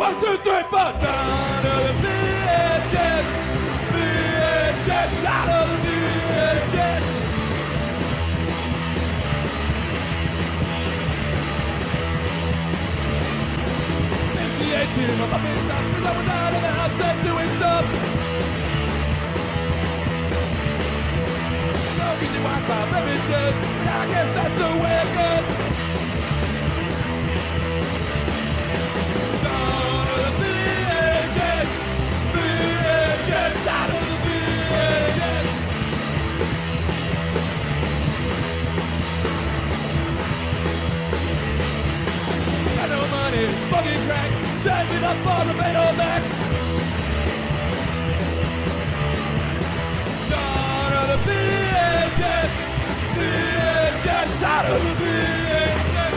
1, 2, 3, 4. Down to the VHS. VHS out of the VHS. It's the 18 of my business. Because I was out of the house and doing stuff. No easy Wi-Fi blemishes. And I guess that's the way it goes. Down to the VHS. VHS out of the VHS. Got no money, smoking crack, saving up for the Betamax. Down to the VHS. VHS out of the VHS.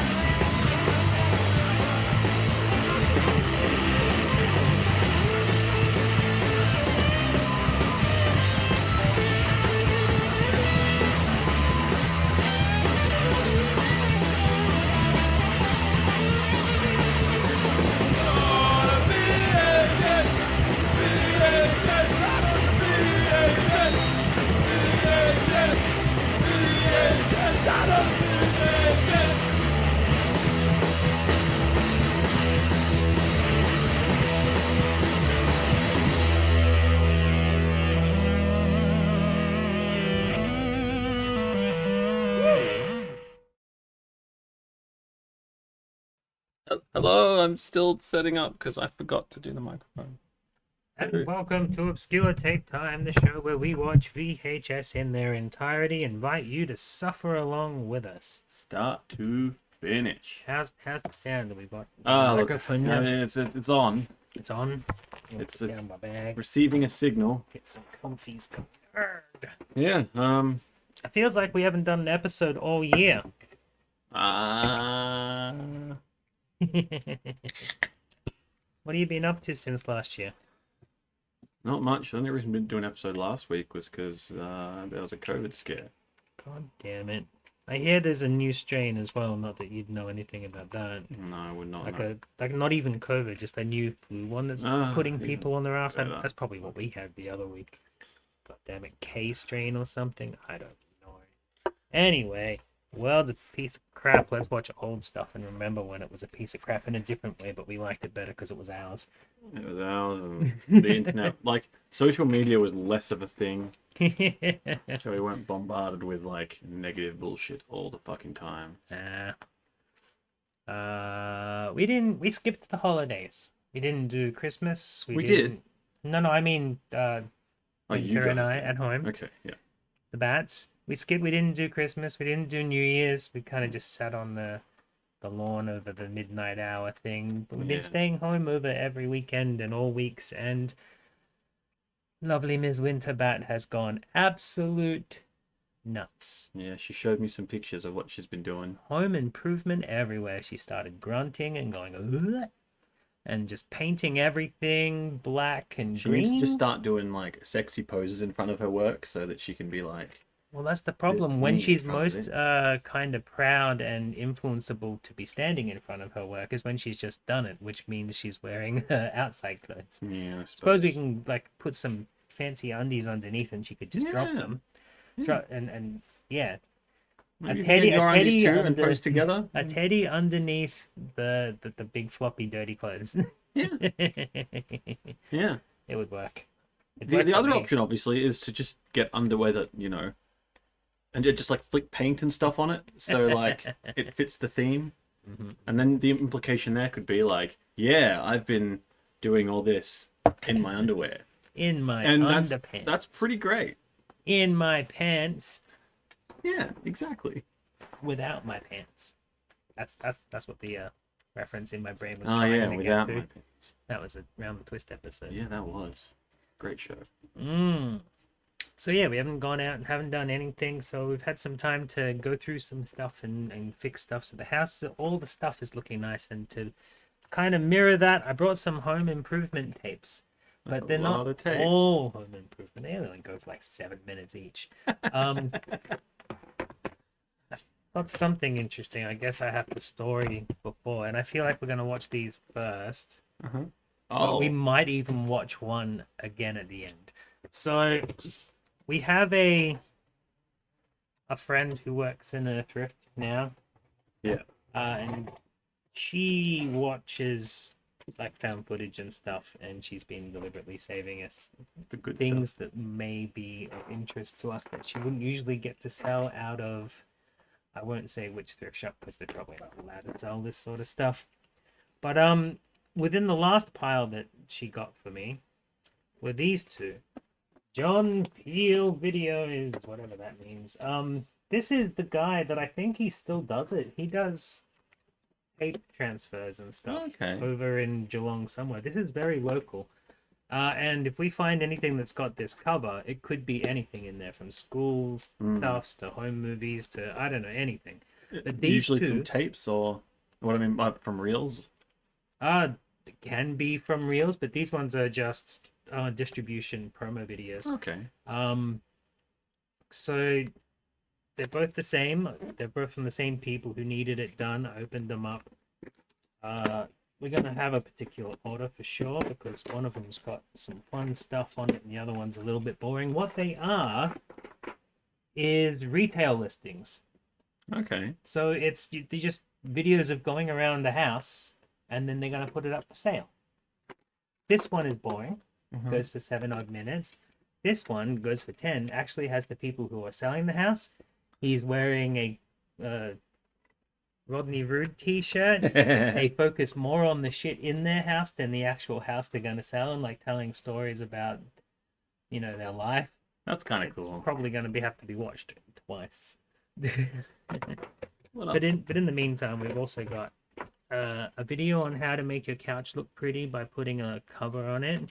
Hello, I'm still setting up because I forgot to do the microphone. And welcome to Obscure Tape Time, the show where we watch VHS in their entirety, invite you to suffer along with us. Start to finish. How's the sound that we got? Look, Microphone I now? mean, it's on. It's on. It's Get down my bag. receiving a signal. Get some comfies. Arrgh. Yeah. It feels like we haven't done an episode all year. What have you been up to since last year? Not much. The only reason we didn't do an episode last week was because there was a COVID scare. God damn it. I hear there's a new strain as well, not that you'd know anything about that. No, I would not Like know. like not even COVID, just a new flu one that's putting even people on their ass. better. That's probably what we had the other week. God damn it, K strain or something. I don't know. Anyway, world's a piece of crap. Let's watch old stuff and remember when it was a piece of crap in a different way, but we liked it better because it was ours. It was ours, and the internet, like social media, was less of a thing, so we weren't bombarded with like negative bullshit all the fucking time. We skipped the holidays. We didn't do Christmas. We didn't... No, I mean, Oh, you Winter and guys I did. at home. Okay, yeah. The bats. We didn't do Christmas. We didn't do New Year's. We kind of just sat on the lawn over the midnight hour thing. But we've been Yeah. staying home over every weekend and all weeks. And lovely Ms. Winterbat has gone absolute nuts. Yeah, she showed me some pictures of what she's been doing. Home improvement everywhere. She started grunting and going, "Ugh," and just painting everything black and She green. needs to just start doing like sexy poses in front of her work so that she can be like, Well, that's the problem. This When me she's in front of most this. kind of proud and influenceable to be standing in front of her work is when she's just done it, which means she's wearing her outside clothes. yeah, I Suppose we can like put some fancy undies underneath and she could just drop Yeah. them. Yeah. And yeah, Maybe teddy- your a undies teddy too and under- post together. a teddy underneath the big floppy dirty clothes. Yeah. It Yeah. would work. It'd The work for other me. option, obviously, is to just get underwear that, and just like flick paint and stuff on it, so like it fits the theme. Mhm. And then the implication there could be like, yeah, I've been doing all this in my underwear, In my and underpants. that's pretty great. In my pants. Yeah, exactly. Without my pants. That's what the reference in my brain was Oh trying yeah, to without get my to. pants. That was a Round the Twist episode. Yeah, that was great show. So yeah, we haven't gone out and haven't done anything, so we've had some time to go through some stuff and fix stuff. So the house, all the stuff is looking nice, and to kind of mirror that, I brought some home improvement tapes. That's But a they're lot not of tapes. all home improvement. They only go for like 7 minutes each. I've got something interesting. I guess I have the story before, and I feel like we're gonna watch these first. Uh-huh. But we Oh, might even watch one again at the end. So we have a friend who works in a thrift now, yeah. and she watches like found footage and stuff, and she's been deliberately saving us The good things stuff. that may be of interest to us that she wouldn't usually get to sell out of. I won't say which thrift shop because they're probably not allowed to sell this sort of stuff. But within the last pile that she got for me were these two. John Peel Videos, whatever that means. This is the guy that I think he still does it. He does tape transfers and stuff Okay. over in Geelong somewhere. This is very local. And if we find anything that's got this cover, it could be anything in there, from schools stuffs to home movies to I don't know anything. But these Usually two from tapes or what I mean by from reels. can be from reels, but these ones are just distribution promo videos. Okay. So they're both the same. They're both from the same people who needed it done. I opened them up. We're gonna have a particular order for sure because one of them's got some fun stuff on it and the other one's a little bit boring. What they are is retail listings. Okay. So they're just videos of going around the house and then they're gonna put it up for sale. This one is boring. Goes for 7 odd minutes. This one goes for 10. Actually has the people who are selling the house. He's wearing a Rodney Rude t-shirt. They focus more on the shit in their house than the actual house they're going to sell, and like telling stories about, their life. That's kind of cool. Probably going to have to be watched twice. What But in the meantime, we've also got a video on how to make your couch look pretty by putting a cover on it.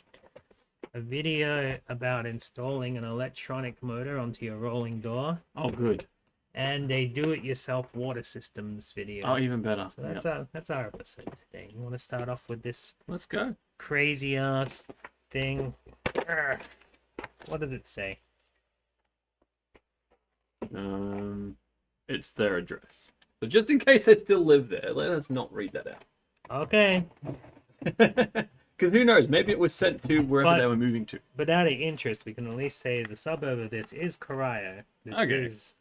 A video about installing an electronic motor onto your rolling door, Oh, good. and a do-it-yourself water systems video. Oh, even better. So that's our episode today. You want to start off with this Let's go. crazy ass thing? Urgh. What does it say? It's their address. So just in case they still live there, let us not read that out. Okay, Because who knows? Maybe it was sent to wherever But- they were moving to. but out of interest, we can at least say the suburb of this is Corio, which Okay. is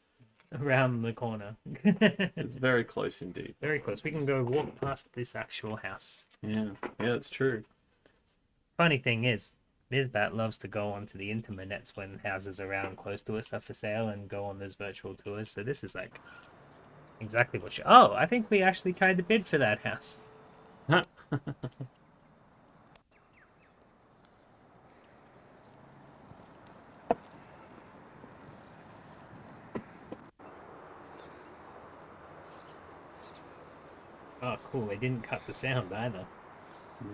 around the corner. It's very close indeed. Very close. We can go walk past this actual house. Yeah, that's true. Funny thing is, Mizbat loves to go onto the internets when houses around close to us are for sale and go on those virtual tours. So this is like exactly what Oh, I think we actually tried to bid for that house. Oh, cool. They didn't cut the sound either.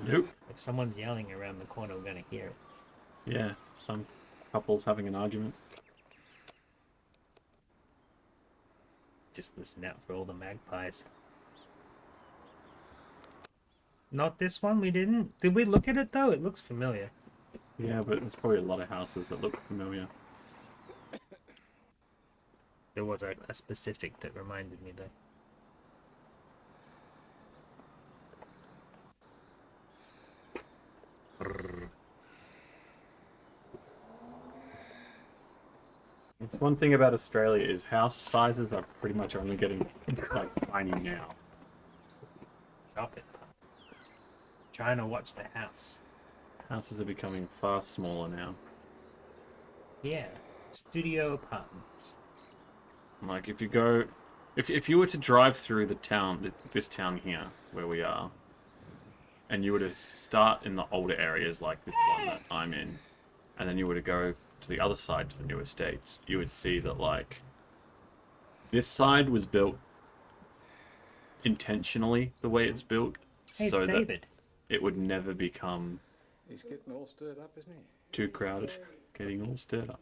Nope. If someone's yelling around the corner, we're going to hear it. Yeah, some couples having an argument. Just listen out for all the magpies. Not this one, we didn't. Did we look at it though? It looks familiar. Yeah, but there's probably a lot of houses that look familiar. There was a specific that reminded me though. It's one thing about Australia is house sizes are pretty much only getting like tiny now. Stop it. Trying to watch the house. Houses are becoming far smaller now. Yeah. Studio apartments. Like if you go, if you were to drive through the town, this town here where we are, and you were to start in the older areas like this one that I'm in, and then you were to go to the other side to the new estates, you would see that like this side was built intentionally the way it's built, Hey, it's so that David. it would never become He's getting all stirred up, isn't he? too crowded, getting all stirred up.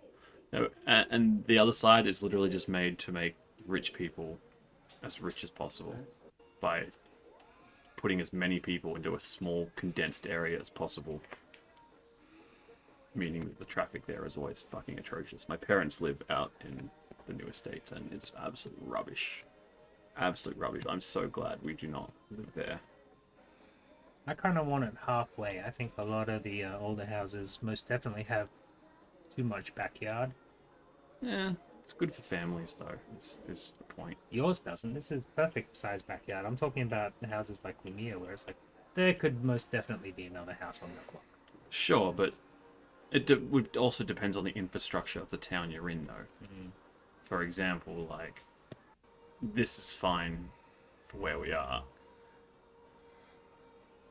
No, and the other side is literally just made to make rich people as rich as possible by putting as many people into a small condensed area as possible. Meaning that the traffic there is always fucking atrocious. My parents live out in the new estates and it's absolute rubbish. Absolute rubbish. I'm so glad we do not live there. I kind of want it halfway. I think a lot of the older houses most definitely have too much backyard. Yeah, it's good for families though. Is the point? Yours doesn't. This is perfect size backyard. I'm talking about the houses like Lumia, where it's like there could most definitely be another house on the block. Sure, but would also depends on the infrastructure of the town you're in, though. For example, like this is fine for where we are,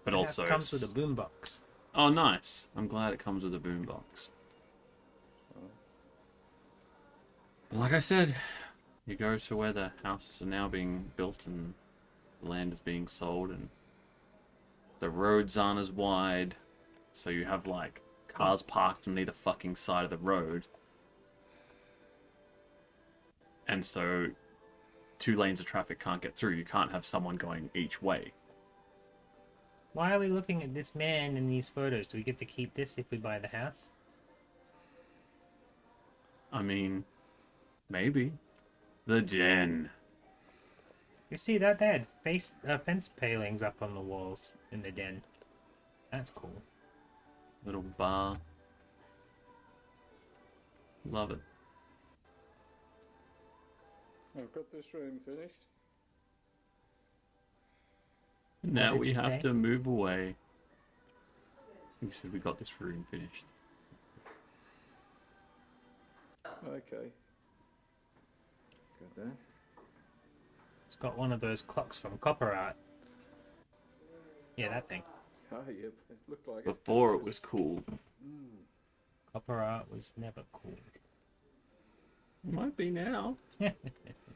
but The also house comes with a boombox. oh, nice! I'm glad it comes with a boombox. Like I said, you go to where the houses are now being built and the land is being sold, and the roads aren't as wide, so you have like cars parked on either fucking side of the road. And so 2 lanes of traffic can't get through. You can't have someone going each way. Why are we looking at this man in these photos? Do we get to keep this if we buy the house? I mean, maybe. The Gen. You see that? They had fence palings up on the walls in the den. That's cool. Little bar. Love it. I've got this room finished. Now did we you have say? to move away. You said we got this room finished. Okay. Good then. It's got one of those clocks from Copper Art. Yeah, that thing. Oh, yep. It looked like it. Before it was cool. Copper Art was never cool. It might be now.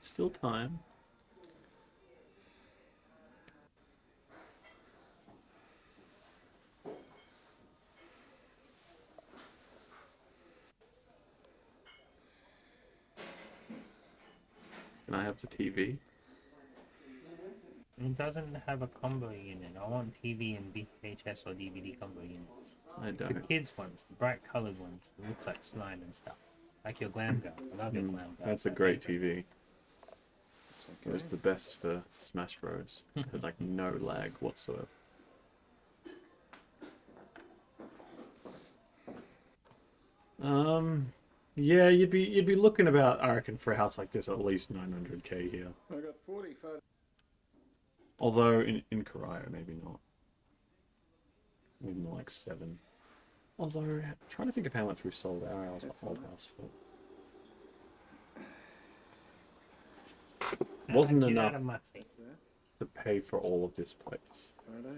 Still time. Can I have the TV? It doesn't have a combo unit. I want TV and VHS or DVD combo units. I The don't. kids ones, the bright colored ones, it looks like slime and stuff. Like your glam girl. I love your glam girl. That's a great TV. It was Okay. the best for Smash Bros. It had like no lag whatsoever. Yeah, you'd be looking about, I reckon, for a house like this at least 900k here. I got 40 photos. Although in Korea, maybe not. Maybe more like 7. Although, I'm trying to think of how much we sold our old house for. Wasn't Get enough out of my face. to pay for all of this place. Photo.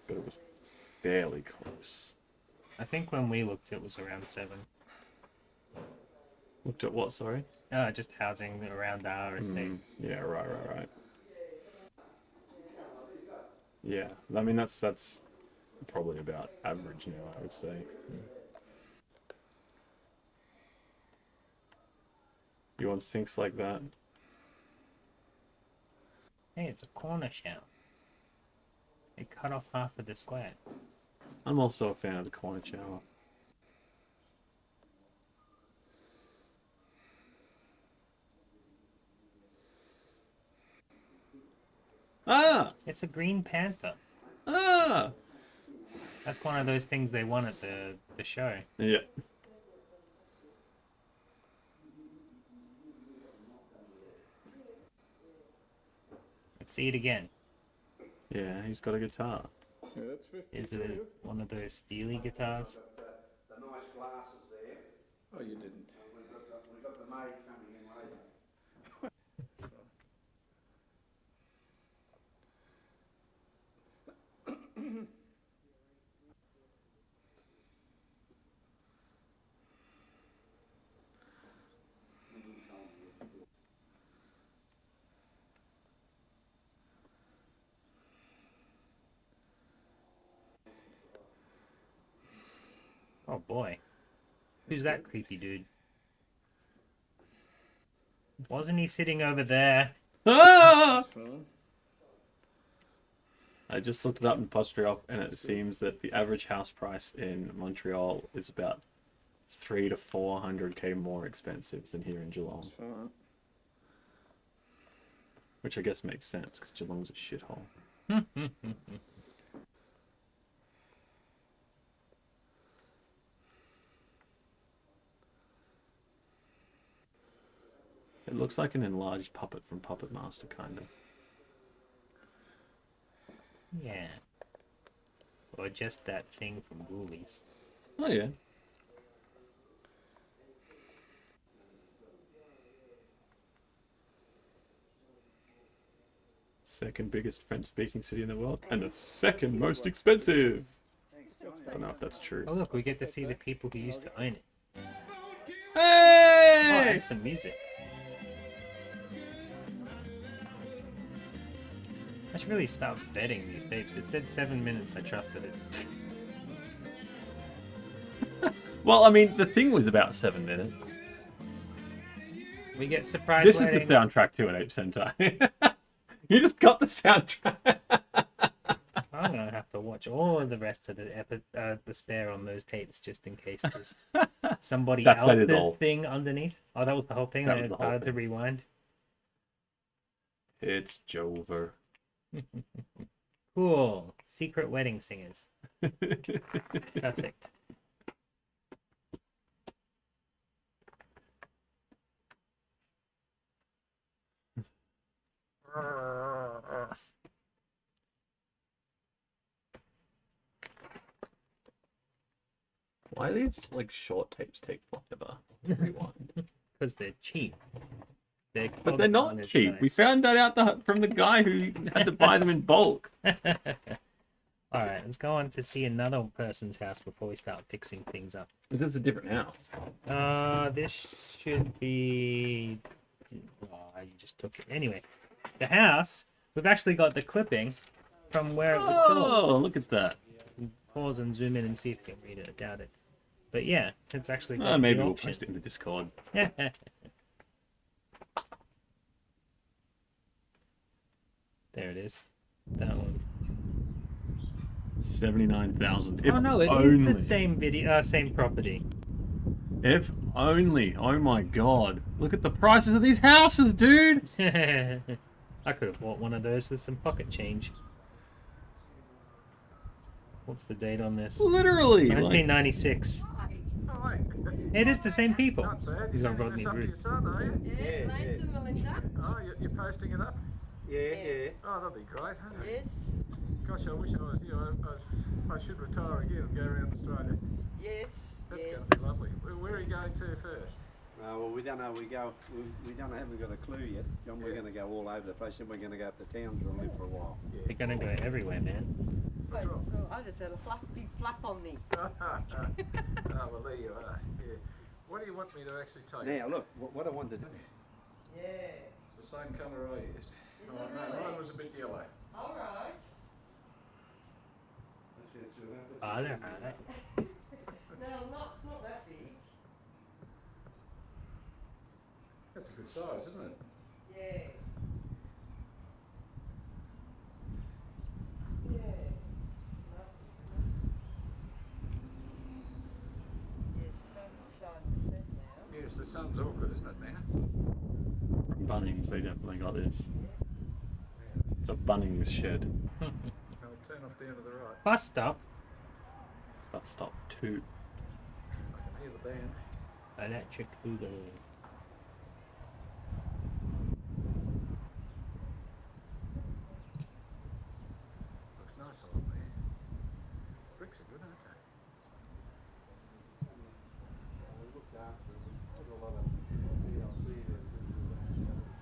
But it was barely close. I think when we looked, it was around 7. Looked at what, sorry? Just housing around our estate. Yeah, right. Yeah, I mean that's probably about average now, I would say. You want sinks like that? Hey, it's a corner shower. They cut off half of the square. I'm also a fan of the corner shower. Ah! It's a Green Panther. Ah! That's one of those things they won at the show. Yeah. Let's see it again. Yeah, he's got a guitar. Yeah, that's 50. Is it one of those steely guitars? The nice glasses there. Oh, you didn't. We've got the maid coming in later. Oh boy. Who's that creepy dude? Wasn't he sitting over there? Ah! Fine. I just looked it up in Montreal, and it seems that the average house price in Montreal is about 300 to 400k more expensive than here in Geelong. Fine. Which I guess makes sense, because Geelong's a shithole. It looks like an enlarged puppet from Puppet Master, kind of. Yeah. Or just that thing from Ghoulies. Oh, yeah. Second biggest French-speaking city in the world, and the second most expensive. I don't know if that's true. Oh look, we get to see the people who used to own it. Oh, Hey! and some music. I should really start vetting these tapes. It said 7 minutes, I trusted it. Well, I mean, the thing was about 7 minutes. We get surprise This is weddings. the soundtrack to an Ape Sentai. You just got the soundtrack. I'm gonna have to watch all of the rest of the spare on those tapes just in case there's somebody That is else's all. thing underneath. Oh, that was the whole thing. That That was it's the whole hard to thing. rewind. It's Jover. Cool. Secret wedding singers. Perfect. Why do these like short tapes take forever to rewind? Because they're cheap. Their But they're cogs not aren't as cheap. We nice. found that out from the guy who had to buy them in bulk. All right, let's go on to see another person's house before we start fixing things up. This is a different house. This should be. Oh, you just took it. Anyway, the house. We've actually got the clipping from where it was filmed. Oh, look at that. Pause and zoom in and see if you can read it. I doubt it. But yeah, it's actually got Maybe the we'll option. post it in the Discord. There it is. That one. 79,000. Oh no, it is the same video, same property. If only. Oh my god. Look at the prices of these houses, dude. I could have bought one of those with some pocket change. What's the date on this? Literally. Like, 1996. Hi. It is the same people. Not bad. These You're are sending Rodney this up to Root. your son, are you? Yeah, Lance and Melinda. Oh, you're posting it up? Yes. Oh, that'd be great, hasn't it? Yes. Gosh, I wish I was you. I should retire again and go around Australia. Yes. That's Yes. going to be lovely. Where are you going to first? Well, we don't know. We haven't got a clue yet. John, we're going to go all over the place, and we're going to go up to Townsville and live for a while. They're gonna go everywhere, man. What's wrong? So I just had a big flap on me. Oh, well, there you are. Yeah. What do you want me to actually take? Now, look, what I wanted to do. Yeah. It's the same colour I used. Is Oh, it no, really? mine was a bit yellow. All right. Oh, they're alright. No, it's not that big. That's a good size, isn't it? Yeah. Yeah. Yes, the sun's decided to set now. Yes, the sun's awkward, isn't it now? Bunnings, they definitely got this. It's a Bunnings shed. I'll turn off down to the right. Bus stop. Bus stop 2. I can hear the band. Electric Boogaloo. Looks nice along there. Bricks are good, aren't they? We looked after it. We put a lot of DLC there for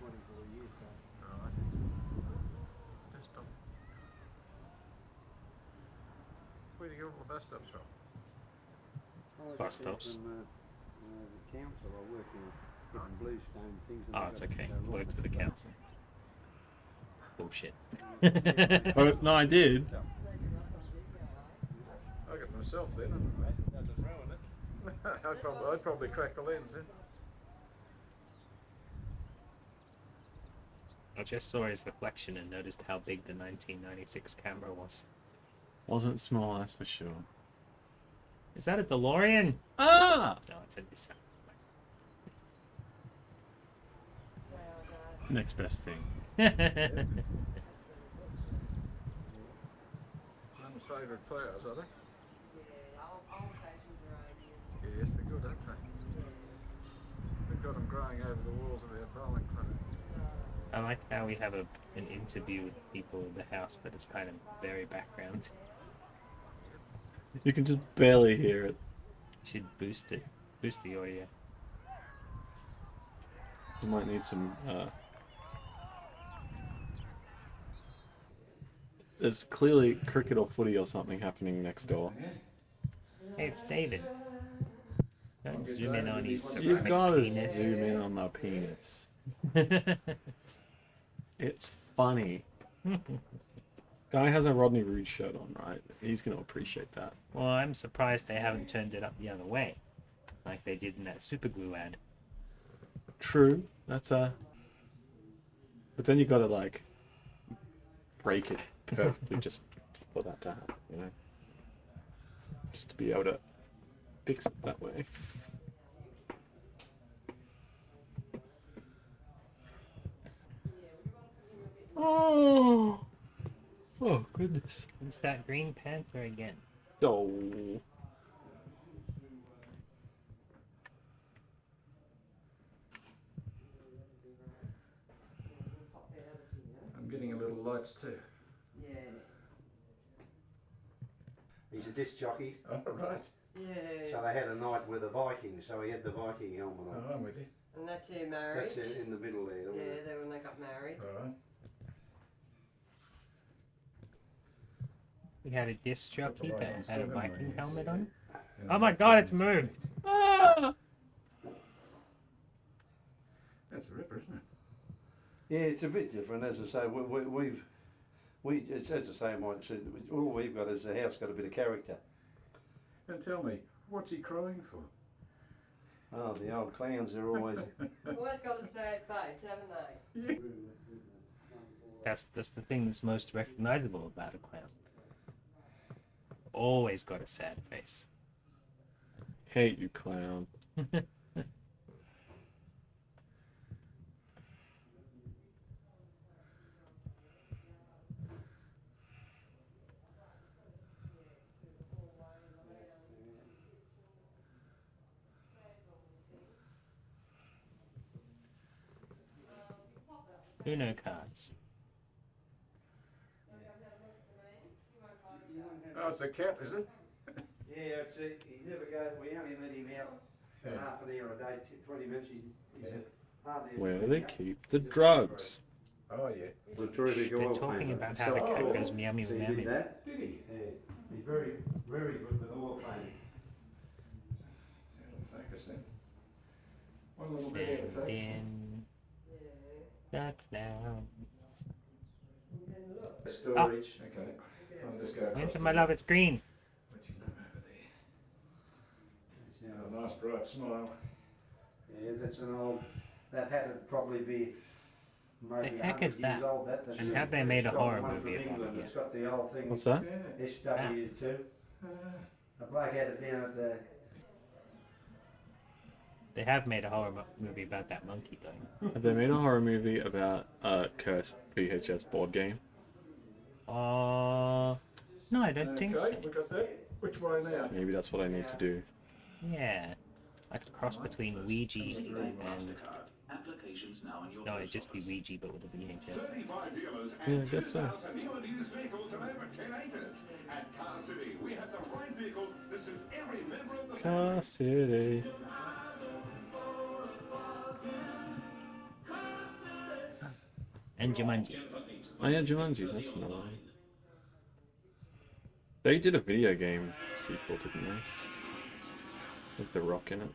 24 years. So. Right. Just where do you get all the bus stops from? Oh, I Bus got there stops. From, the council. I work in getting Bluestone things. And Oh, they it's got, okay. lots Worked of for the stuff. council. Bullshit. Oh, no, I did. I got myself then. That doesn't ruin it. I'd probably crack the lens then. I just saw his reflection and noticed how big the 1996 camera was. Wasn't small, that's for sure. Is that a DeLorean? Ah! No, it's a Nissan. Well done. Next best thing. Mum's favourite flowers, are they? Yeah, old-fashioned geraniums. Yes, they're good, aren't they? We've got them growing over the walls of our bowling club. I like how we have an interview with people in the house, but it's kind of very background. You can just barely hear it. Should boost it, boost the audio. You might need some. There's clearly cricket or footy or something happening next door. Hey, it's David. Don't zoom in on his You ceramic gotta penis. zoom in on the penis. It's funny. Guy has a Rodney Rude shirt on, right? He's gonna appreciate that. Well, I'm surprised they haven't turned it up the other way, like they did in that super glue ad. True. That's a. But then you gotta like break it perfectly just for that to happen, you know? Just to be able to fix it that way. Oh, oh goodness. It's that Green Panther again. Oh. I'm getting a little lights too. Yeah. He's a disc jockey, Oh, right. Yeah. so they had a night with the Vikings, so he had the Viking helmet on. Oh, I'm with you. And that's their marriage. That's it in the middle there. Yeah, they when they got married. All right. We had a disc jockey Right, that I'm had a still Viking memory, helmet yeah. on. And Oh my that's god, it. it's moved! Ah! That's a ripper, isn't it? Yeah, it's a bit different, as I say. It's as I say, Mike said, all we've got is the house got a bit of character. And tell me, what's he crying for? Oh, the old clowns are always. Always got a sad face, haven't they? That's the thing that's most recognizable about a clown. Always got a sad face. Hate you, clown. Uno cards. Oh, it's a cat, is it? Yeah, it's he never goes. We only let him out for Yeah. half an hour a day, 20 minutes. He's hardly. Where do they keep the drugs? Oh, yeah. The terrific They're oil talking painter. about how the cat Oh. goes meow meow So he meow did meow. that. Did he? Yeah, he's very, very good with oil painting. That'll focus then. One little bit out of Send focus. in Yeah. the clowns. Storage. Okay. I'll just go across Into to my the- love, it's green. What's his name over there? Yeah, Oh, nice bright smile. yeah, that's an old. That hat would probably be maybe The heck 100 is that? years old. That's And a- have they made a it's got horror one movie from about England. it It's yet? got the old thing. What's that? Yeah. SW2. A bloke had it down at the. They have made a horror movie about that monkey thing. Have they made a horror movie about a cursed VHS board game? No, I don't think so. Okay, we got that. Which way now? Maybe that's what I need to do. Yeah. Like a cross between Ouija and... No, it'd just be Ouija but with a VHS. Yeah, I guess so. Car City. And Jumanji. Oh yeah, Jumanji, that's another one. They did a video game sequel, didn't they? With The Rock in it.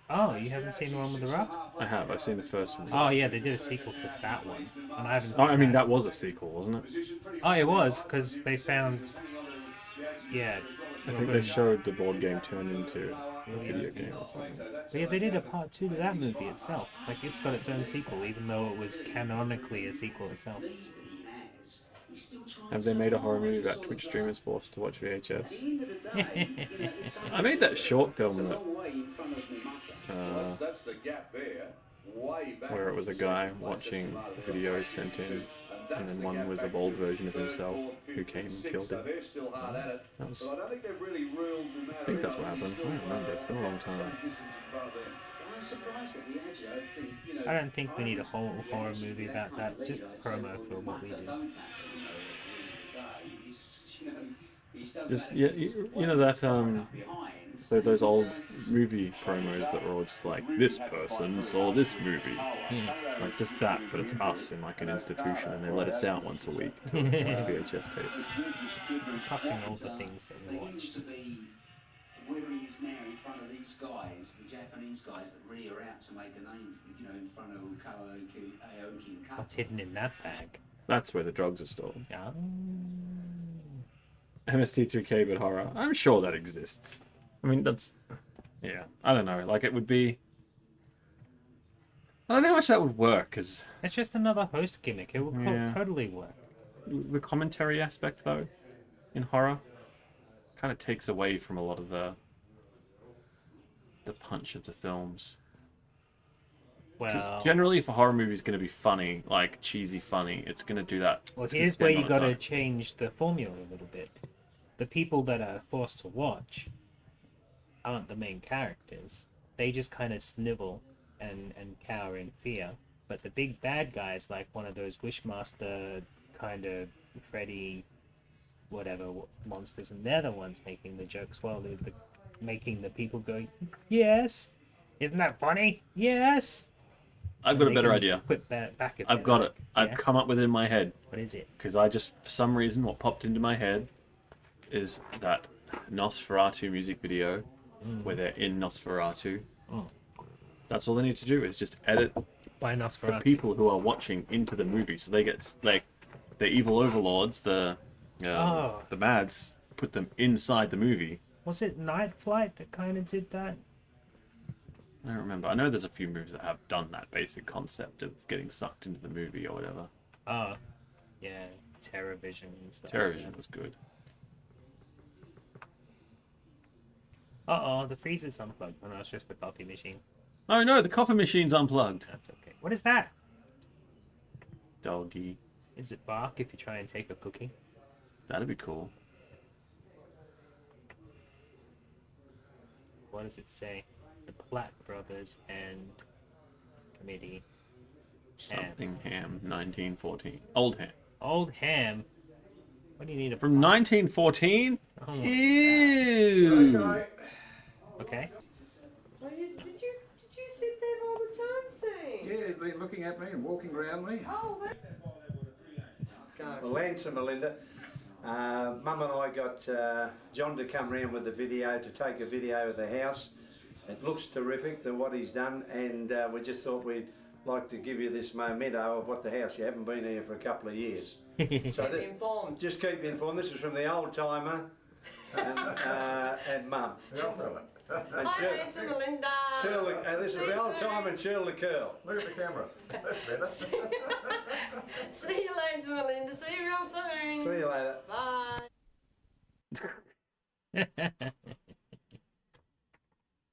Oh, you haven't seen the one with The Rock? I have, I've seen the first one. Oh yeah, they did a sequel to that one. And I haven't Oh, seen I mean, that was a sequel, wasn't it? Oh, it was, because they found... Yeah. I think they showed the board game turned into a video game or something. But yeah, they did a part 2 to that movie itself. Like, it's got its own sequel, even though it was canonically a sequel itself. Have they made a horror movie about Twitch streamers forced to watch VHS? I made that short film that That's the gap there. where it was a guy watching videos sent in, and then one was a bold version of himself who came and killed him. That was, I think that's what happened. I don't remember. It's been a long time. I don't think we need a whole horror movie about that. Just a promo for what we do. Just yeah, you know that those old movie promos that were all just like, this person saw this movie, like just that, but it's us in like an institution, and they let us out once a week to watch VHS tapes. Passing all the things that we watched. Where he is now in front of these guys, the Japanese guys that really are out to make a name, you know, in front of Aoki and Kato. What's hidden in that bag? That's where the drugs are stored. Oh. MST3K but horror. I'm sure that exists. I mean, that's, yeah, I don't know. Like, it would be, I don't know how much that would work, because It's just another host gimmick. It would Yeah. totally work. the commentary aspect, though, in horror, kind of takes away from a lot of the punch of the films. 'Cause Well, generally, if a horror movie is going to be funny, like cheesy funny, it's going to do that. well, It's gonna here's where spend you on got to its own. change the formula a little bit. The people that are forced to watch aren't the main characters. They just kind of snivel and cower in fear. But the big bad guys, like one of those Wishmaster kind of Freddy, whatever monsters, and they're the ones making the jokes. Well, they're making the people go, yes, isn't that funny? Yes. I've got a They better can idea. Put back a I've got it. I've Yeah. come up with it in my head. What is it? Because I just, for some reason, what popped into my head is that Nosferatu music video where they're in Nosferatu. Oh. That's all they need to do is just edit By the Nosferatu. people who are watching into the movie, so they get like the evil overlords, the Mads, put them inside the movie. Was it Night Flight that kind of did that? I don't remember. I know there's a few movies that have done that basic concept of getting sucked into the movie or whatever. Oh, yeah, TerrorVision and stuff. Terrorvision was good. Uh-oh, the freezer's unplugged. Oh no, it's just the coffee machine. Oh no, the coffee machine's unplugged. That's okay. What is that? Doggy. Is it bark if you try and take a cookie? That'd be cool. What does it say? The Platt Brothers and Committee. Something ham, 1914. Old ham. Old Ham. What do you need a... From 1914? Oh, Ew! Okay. okay. Well, did you sit there all the time saying? Yeah, he'd been looking at me and walking around me. Oh, that... Go. Well, Lance and Melinda, Mum and I got John to come round with the video, to take a video of the house. It looks terrific, what he's done, and we just thought we'd like to give you this memento of what the house. You haven't been here for a couple of years. So Keep informed. just keep you informed. This is from the old timer and Mum. The old fella. And Hi, Lance and Melinda. Shirley, this is See the old you soon. timer and Shirley Curl. Look at the camera. That's better. See you, Lance and Melinda. See you real soon. See you later. Bye.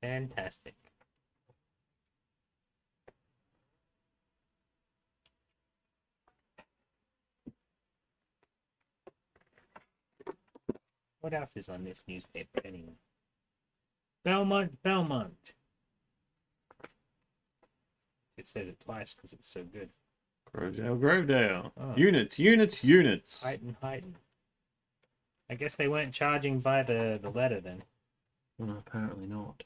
Fantastic. What else is on this newspaper anyway? Belmont. It said it twice because it's so good. Grovedale. Oh. Units. Heighten. I guess they weren't charging by the letter then. No, apparently not.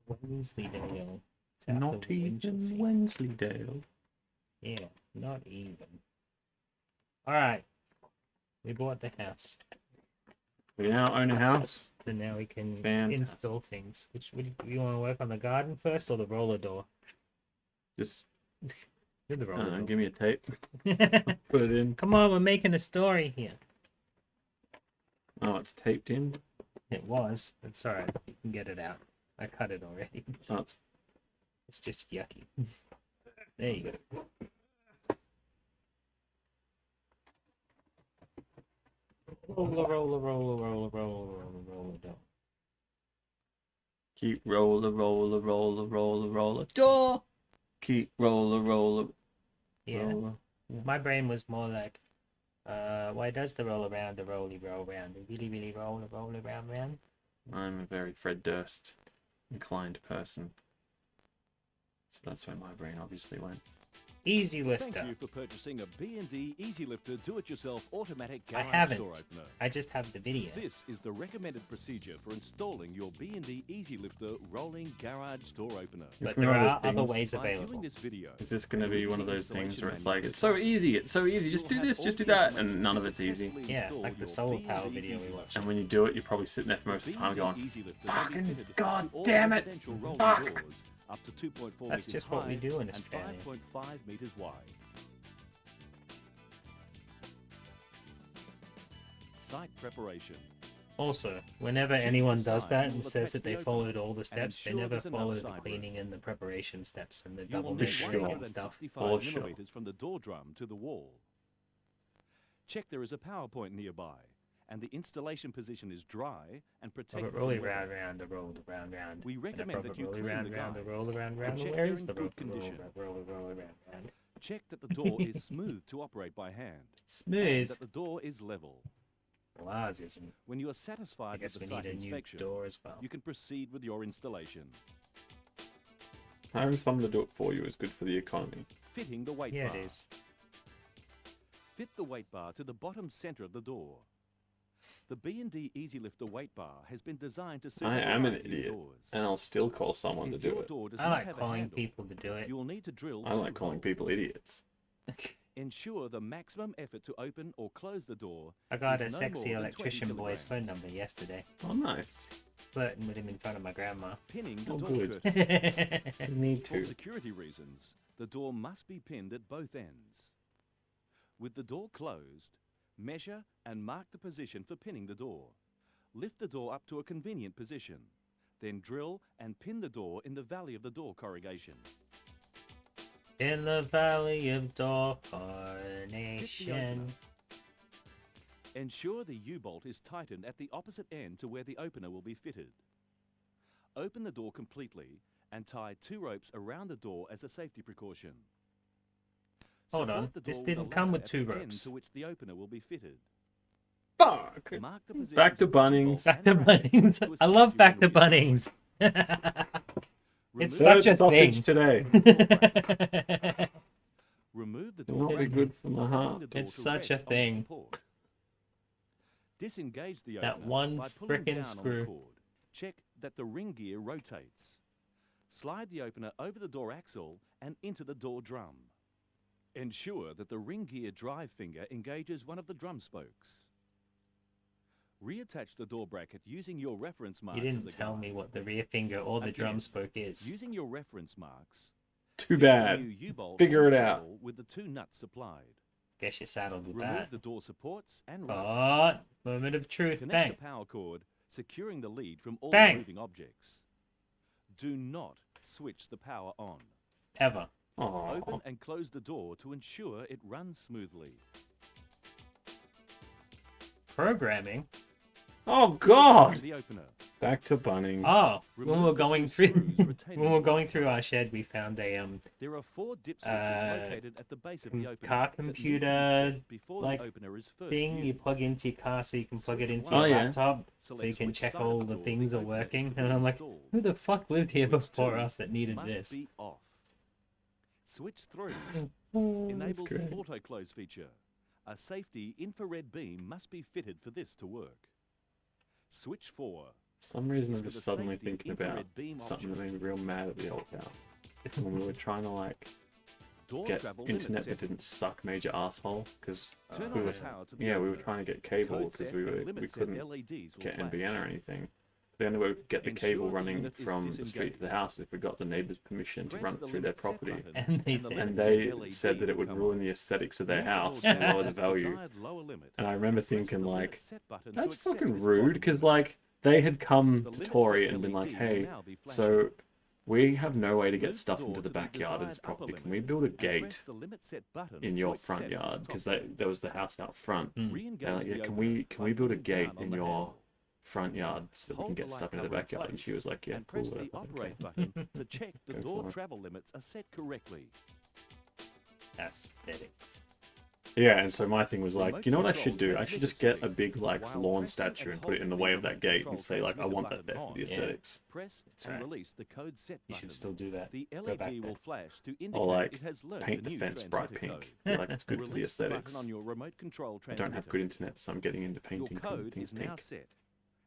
Wensleydale. South Not of even Winchelsea. Wensleydale. Yeah, not even. Alright. We bought the house. We now own a house. So now we can Fantastic. install things. Which would you want to work on the garden first or the roller door? Just, Do the I roller don't know, door. give me a tape. Put it in. Come on, we're making a story here. Oh, it's taped in. It was. It's alright. You can get it out. I cut it already. Oh, it's It's just yucky. There you go. Roller door. keep roller door. Keep roller. Yeah. My brain was more like, why does the roll around, the rolly roll round, the really roll around? I'm a very Fred Durst inclined person. So that's where my brain obviously went. Easy Thank lifter. you for purchasing a B&D Easy Lifter do-it-yourself automatic I garage haven't. door opener. I just have the video. This is the recommended procedure for installing your B&D Easy Lifter rolling garage door opener. It's But gonna there be one of are those other things- ways By viewing available. this video, Is this going to be one of those things where it's like, Installation it's so easy, just do this, just do that, and none of it's easy. Yeah, like the solar power video we watched. And when you do it, you're probably sitting there for most of the time going, fucking God damn it, fuck. Up to 2.4 That's meters just what we high do in and Australia. 5.5 meters wide. Site preparation. Also, whenever anyone does that and says that they followed all the steps, they ensure never there's enough follow the side cleaning and the preparation steps and the You will double need measuring sure. and stuff. 165 Bullshit. millimeters from the door drum to the wall. Check there is a power point nearby, and the installation position is dry and Rub protected it from rolly weather. round, roll around. We And recommend rub that it you rolly clean round, the round, guides roll around. check Where they're is in the good rope? condition. Roll around. Check that the door is smooth to operate by hand, and Smooth. that the door is level. Well, ours isn't. When you are I satisfied with guess the we site need a new inspection, door as well. you can proceed with your installation. Hiring someone to do it for you is good for the economy. Fitting the weight Yeah, bar. it is. Fit the weight bar to the bottom center of the door. The B&D Easy Lifter weight bar has been designed to suit I a am an variety of idiot, doors. and I'll still call someone to If do your it. door does I not like have a calling handle, people to do it. you will need to drill I like 2 calling holes. people idiots. Ensure the maximum effort to open or close the door. I got a is no sexy more than 20 electrician boy's kilograms. phone number yesterday. Oh, nice. Flirting with him in front of my grandma. Pinning the Oh, door good. curtain. Need For to. security reasons, the door must be pinned at both ends. With the door closed, measure and mark the position for pinning the door. Lift the door up to a convenient position. Then drill and pin the door in the valley of the door corrugation. In the valley of door Fit the opener. coronation. Ensure the U-bolt is tightened at the opposite end to where the opener will be fitted. Open the door completely and tie 2 ropes around the door as a safety precaution. Hold on, Support the this door with a didn't come ladder with at 2 the end ropes. to which the opener will be fitted. Fuck! Mark the positions Back to of the Bunnings. U-bolt Back to and rack Bunnings. to I love assist you Back in to reassembling. Bunnings. Remove It's such the a sausage thing. today. Remove the It'll door not be bracket, good for my allowing heart. the door It's to such a rest on the thing. support. Disengage the That opener one by pulling frickin' down on the screw. cord. Check that the ring gear rotates. Slide the opener over the door axle and into the door drum. Ensure that the ring gear drive finger engages one of the drum spokes. Reattach the door bracket using your reference marks. You didn't as a tell guide. me what the rear finger or the drum Again, spoke is. Using your reference marks, Too fit the bad. new U-bolt Figure and it out. saddle with the 2 nuts supplied. Guess you're saddled with Remove that. the door supports and ropes. Oh, moment of truth. Connect Bang. the power cord, securing the lead from all Bang. moving objects. Do not switch the power on. Ever. Oh, Open and close the door to ensure it runs smoothly. Programming. oh God! The opener. Back to Bunnings. Oh, when Remove we're the going 2 through screws retaining when we're the going lock. through our shed, we found a There are 4 dip switches located at the base of the opener. car that need to be computer, set before like, the opener is first thing you used. plug into your car so you can plug it Switch into one. your Oh, yeah. laptop so Select you can which check side of all the the door things the are opener is working. to be And I'm like, installed. who the fuck lived here Switch before 2 us that needed must this? be off. Switch 3. Oh, that's Enable great. the auto close feature. A safety infrared beam must be fitted for this to work. Switch 4. For some reason, is I'm for just the suddenly safety thinking about infrared beam something that option. made me real mad at the old house. When we were trying to like Door get travel limit internet that setting. didn't suck major asshole because Turn we on were the power to the yeah we were opener. trying to get cable Code because set we and limit set couldn't LEDs will get flash. NBN or anything. The only way we could get the Ensure cable the running unit is from the street to the disengaged. house if we got the neighbour's permission to Press run it the through their limit set property. button, And they the said- limit And set they LED said that it will would come ruin on. the aesthetics of their Move the house door and down lower the to value. desired lower limit. And I remember Press thinking the limit like, set button to that's accept fucking this rude bottom because limit. like they had come The to limit Tory set and been like, LED will hey, now be flashing. so we have no way to get Move the stuff door into the to the backyard of this desired upper property. Can limit we build a and gate press the limit set button in to your accept front this yard? top Because limit. there was the house out front. Mm. Re-engage They're like, yeah, the can opener we by build a pulling gate down on in the your handle. front yard so that we can Hold the get light stuff into the cover in backyard. And she place was like, yeah, and cool. press the whatever, operate okay." button to check the Go door for it. travel limits are set correctly. Aesthetics. Yeah, and so my thing was like, Remote you know what I control should do? I should just get a transmitter big like While lawn pressing statue and and put it in the holding way the of that remote gate control and say like, I transmitter want that button there for the on. Yeah. aesthetics. Press That's and right. release the code set You button. should still do that. The Go back LED will there. flash to indicate Or like it has learned paint the the new fence bright transmitter pink. code. Feel like it's good for the Release the button aesthetics. on your remote control I don't have transmitter. good internet, so I'm getting into Your painting code things is now pink. set,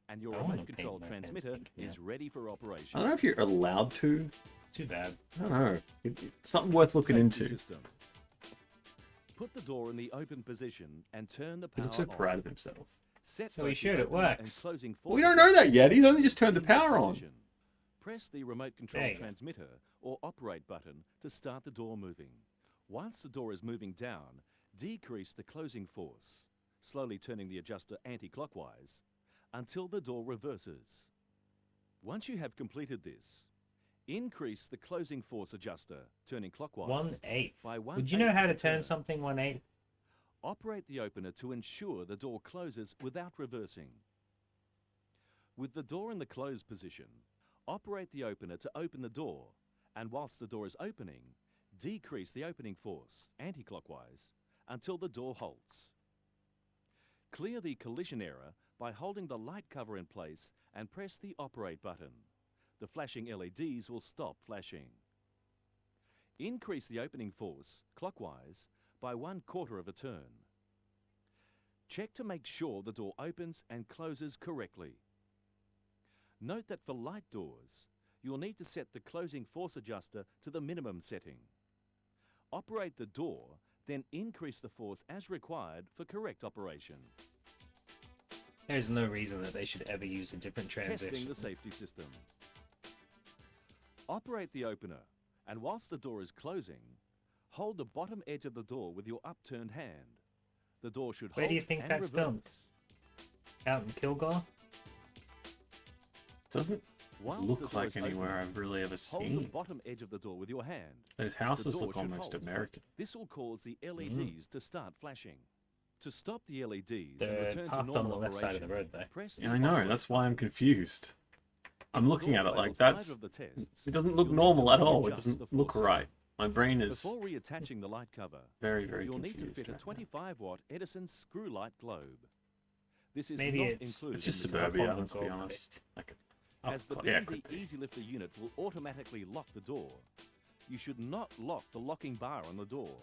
and your I wanna remote control paint my fence transmitter pink, yeah. is ready for operation. I don't know if you're allowed to. Too bad. I don't know. It's something worth looking Safety into. system. Put the door in the open position and turn the He power looks so on. proud of himself. Set So both he the should, it opening and works. closing We force don't know that adjusters yet. He's only just to turned the input power on. position. Press the remote control There you go. transmitter or operate button to start the door moving. Once the door is moving down, decrease the closing force, slowly turning the adjuster anti-clockwise until the door reverses. Once you have completed this, increase the closing force adjuster, turning clockwise. 1/8. By Would you know how to 1/8 turn turn. something 1/8? Operate the opener to ensure the door closes without reversing. With the door in the closed position, operate the opener to open the door, and whilst the door is opening, decrease the opening force, anti-clockwise, until the door halts. Clear the collision error by holding the light cover in place and press the operate button. The flashing LEDs will stop flashing. Increase the opening force, clockwise, by 1/4 of a turn. Check to make sure the door opens and closes correctly. Note that for light doors, you'll need to set the closing force adjuster to the minimum setting. Operate the door, then increase the force as required for correct operation. There's no reason that they should ever use a different Testing transition. the safety system. Operate the opener, and whilst the door is closing, hold the bottom edge of the door with your upturned hand. The door should Where hold do you think and that's reverse. filmed? Out in Kilgore? Doesn't Whilst the look door like is open, anywhere I've really ever hold the seen. bottom edge of the door with your hand. Those The houses door look should almost hold. American. This will cause the LEDs to start flashing. To stop the LEDs and They're return to parked on normal the left side of the operation, road, though. press the Yeah, I know. operate That's why I'm button. confused. I'm If the looking door at it like fails that's. either of the tests, It doesn't look you'll need to normal at all. It readjust the doesn't look force. right. My brain is Before reattaching the light cover, very, very you'll need to confused. fit a right now. 25-watt Edison screw light globe. This is Maybe not it's included It's just in the Up on suburbia, the let's be Gold honest. Coast. Like, As the yeah, B&B could be. Easy Lifter unit will automatically lock the door, you should not lock the locking bar on the door.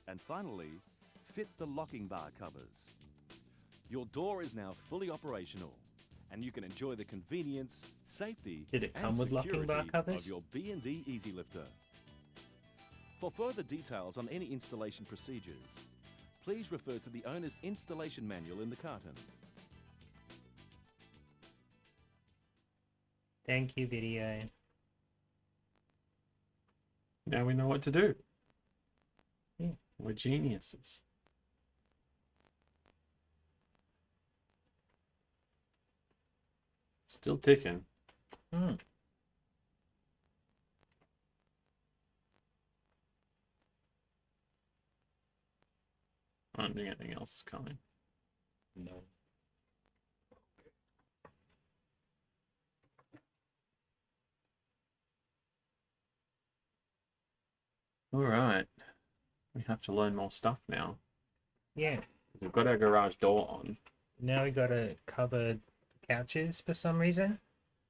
And finally, fit the locking bar covers. Your door is now fully operational, and you can enjoy the convenience, safety, Did it and come with locking bar security covers? of your B&D Easy Lifter. For further details on any installation procedures, please refer to the owner's installation manual in the carton. Thank you, video. Now we know what to do. Yeah. We're geniuses. Still ticking. Hmm. I don't think anything else is coming. No. All right. We have to learn more stuff now. Yeah. We've got our garage door on. Now we gotta cover couches for some reason.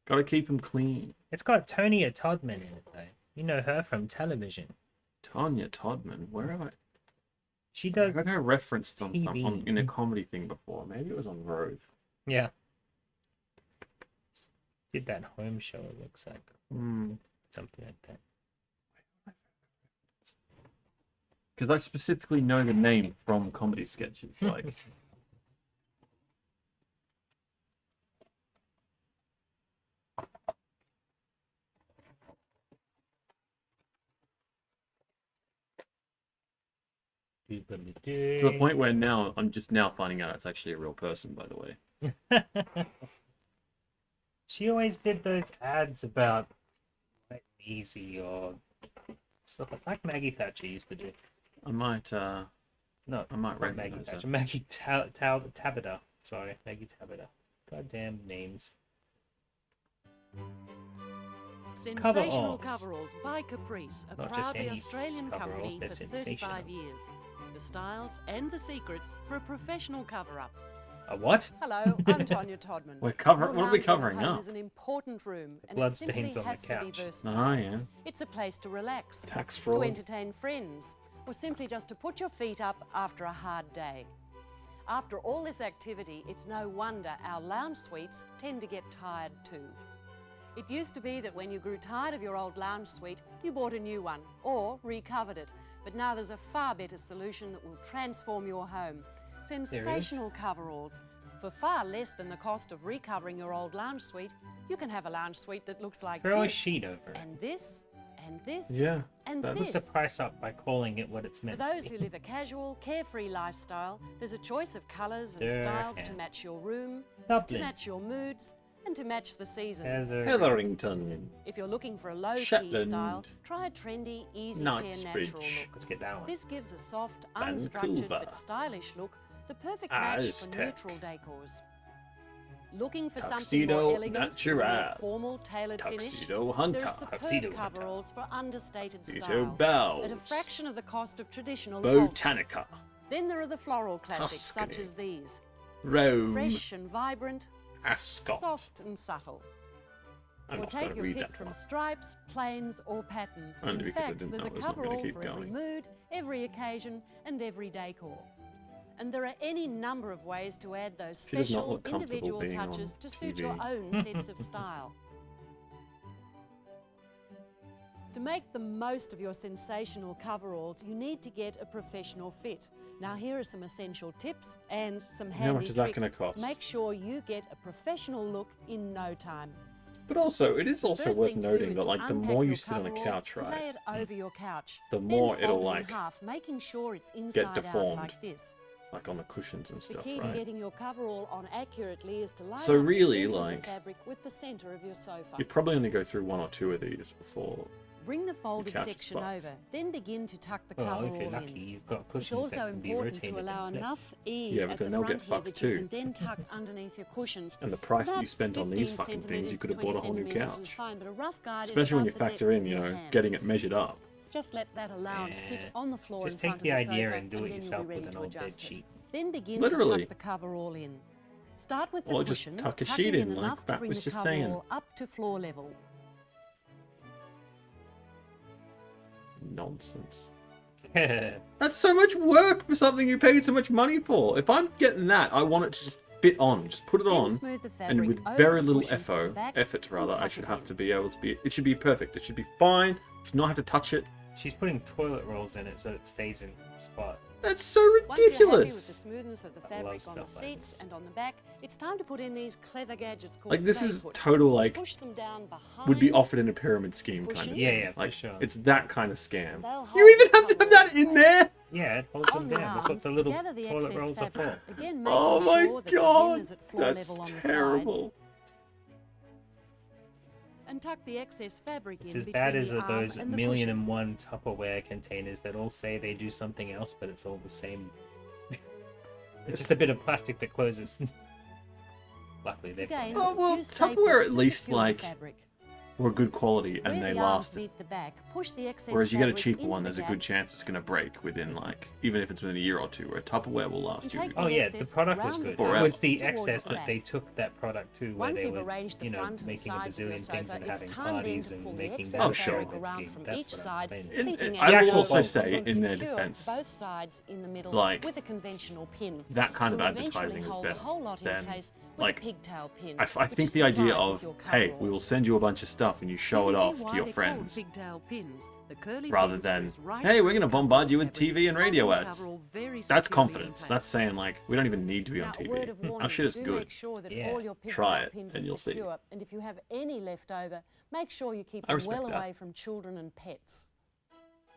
Got to keep them clean. It's got Tonya Todman in it, though. You know her from television. Tanya Todman. Where have I? She I does. heard her referenced on, TV. in a comedy thing before. Maybe it was on Rove. Yeah. Did that home show, it looks like. Hmm. Something like that. Because I specifically know the name from comedy sketches. Like, to the point where now I'm just now finding out it's actually a real person. By the way, She always did those ads about like easy or stuff like Maggie Thatcher used to do. I might. No, I might not Maggie recognize Thatcher. her. Maggie Tabita. Sorry, Maggie Tabita. Goddamn names. Sensational Coveralls. Coveralls by Caprice, a Not just proudly any Australian coveralls, company they're for sensational. 35 years. The styles and the secrets for a professional cover-up. A what? Hello, I'm Tonya Todman. We're Your what are we lounge room covering at home up? is an important room, and it blood simply stains on the has to be couch. versatile. Ah, yeah. It's a place to relax, Tax to fraud. entertain friends, or simply just to put your feet up after a hard day. After all this activity, it's no wonder our lounge suites tend to get tired too. It used to be that when you grew tired of your old lounge suite, you bought a new one or recovered it. But now there's a far better solution that will transform your home. Sensational coveralls. For far less than the cost of recovering your old lounge suite, you can have a lounge suite that looks like Throw a this, sheet over it. and this, and this, Yeah, and that- this. Put the price up by calling it what it's For meant those to who be. live a casual, carefree lifestyle, there's a choice of colours and Durham. styles to match your room, to Dublin. match your moods, and to match the seasons. Heather. Hetherington. If you're looking for a low-key Shetland. style, try a trendy, easy-care Knightsbridge. natural look. Let's get that one. This gives a soft, unstructured Vancouver. but stylish look, the perfect match for Aztec. neutral decors. Looking for something Tuxedo more elegant, natural. with a more formal, tailored finish? Tuxedo Hunter. There are superb Tuxedo Hunter. coveralls for understated Tuxedo style Bells. at a fraction of the cost of traditional upholstery. Botanica. Then there are the floral classics such Tuscany. as these, Rome. fresh and vibrant, Ascot. soft and subtle. I'm Or not going take to your read pick that from one. stripes, plains, or patterns. Only In because I fact, didn't there's know a it was not gonna coverall keep for every going. mood, every occasion, and every decor. And there are any number of ways to add those She does not special look comfortable individual being on touches to suit TV. your own sense of style. To make the most of your sensational coveralls, you need to get a professional fit. Now here are some essential tips and some handy How much is that tricks. gonna cost? Make sure you get a professional look in no time. But also, it is also First worth thing to do noting is that, to like, the unpack more you your sit on a coverall, couch, Lay right, it over your couch. the Then more it'll, fold it in like, half, making sure it's inside out deformed. like this. like on the cushions and The stuff, key to right? getting your coverall on accurately is to line So up really, the center of like, the fabric with the center of your sofa. You'd probably only go through one or two of these before. Bring the folded couch is section fucked. over, then begin to tuck the Well, if coverall you're lucky, in. you've got It's cushions that also can be important rotated to allow and flipped. enough ease Yeah, but at then the they'll front get here fucked that you too. can then tuck underneath your cushions. And the price that About you spent on these 15 fucking things, you centimetres could have to bought a 20 whole new centimetres is couch. fine, but a rough guide is Especially when you about the factor depth in, of you your know, hand. getting it measured up. Just let that allowance sit Yeah. on the floor Just in front take the of the idea sofa, and do it then you'll yourself be ready with an to old bed adjust it. sheet. Then begin Literally. to tuck the coverall in. Start with the Or just cushion, tuck a tucking sheet in, like enough to Bat bring was the just saying. coverall up to floor level. Nonsense. Yeah. That's so much work for something you paid so much money for. If I'm getting that, I want it to just fit on. Just put it Then on. smooth the And fabric with over very the little cushions to the back effort, and rather, I tuck should it have in. to be able to be. It should be perfect. It should be fine. Should not have to touch it. She's putting toilet rolls in it so it stays in spot. That's so Once you're happy with the ridiculous. smoothness of the I love fabric on the stuff like seats this. and on the back, it's time to put in these clever gadgets called Like, this stay is puts. total, like, Push them down behind, would be offered in a pyramid scheme kind of. Cushions? Yeah, thing. yeah, for Like, sure. it's that kind of scam. They'll hold You even the have to have coverall that in place. there. Yeah, it holds On them the down. That's what arms, the little gather the toilet excess rolls are fabric. for. Again, Oh making my sure that the hem god, is at floor that's level on the terrible. sides. And tuck the excess fabric It's in as between bad as the arm those and the million cushion. and one Tupperware containers that all say they do something else, but it's all the same. It's just a bit of plastic that closes. Luckily, they've Again, Oh, well, use stay Tupperware puts at to least, secure the like, fabric. Were good quality and Where they the arms lasted. meet the back, push the excess Whereas you get a fabric cheaper into one, the there's a gap. good chance it's going to break within, like, even if it's within a year or two. Where Tupperware will last And you. take Oh the yeah, the excess product was round the good. Forever. It was the towards excess the that back. they took that product to, where Once they you've were, arranged the you know, front and making a sides of your bazillion things sofa, and it's having time then parties to and pull the making excess Oh, business sure. fabric pyramid around scheme. from That's each what I'm side, saying. pleating I out will the also edges say, and in their secure defense, both sides in the middle like, with a conventional pin. that kind of You'll eventually advertising is hold better the whole lot in than, place with like, a pigtail pin. I which think is the idea supplied with of, your hey, coverall. we will send you a bunch of stuff and you show it You can off see to why your they're called friends, pigtail pins. The curly rather pin than, screws right hey, we're through going to the bombard you with fabric, TV and radio holding the ads. coverall very That's securely in confidence. place. That's saying, like, we don't even need to be on Now, a word of TV. Our warning, shit is do good. make sure that Yeah. all your pigtail Try it, pins and are you'll see. secure. And if you have any left over, make sure you keep I them respect well that. away from children and pets.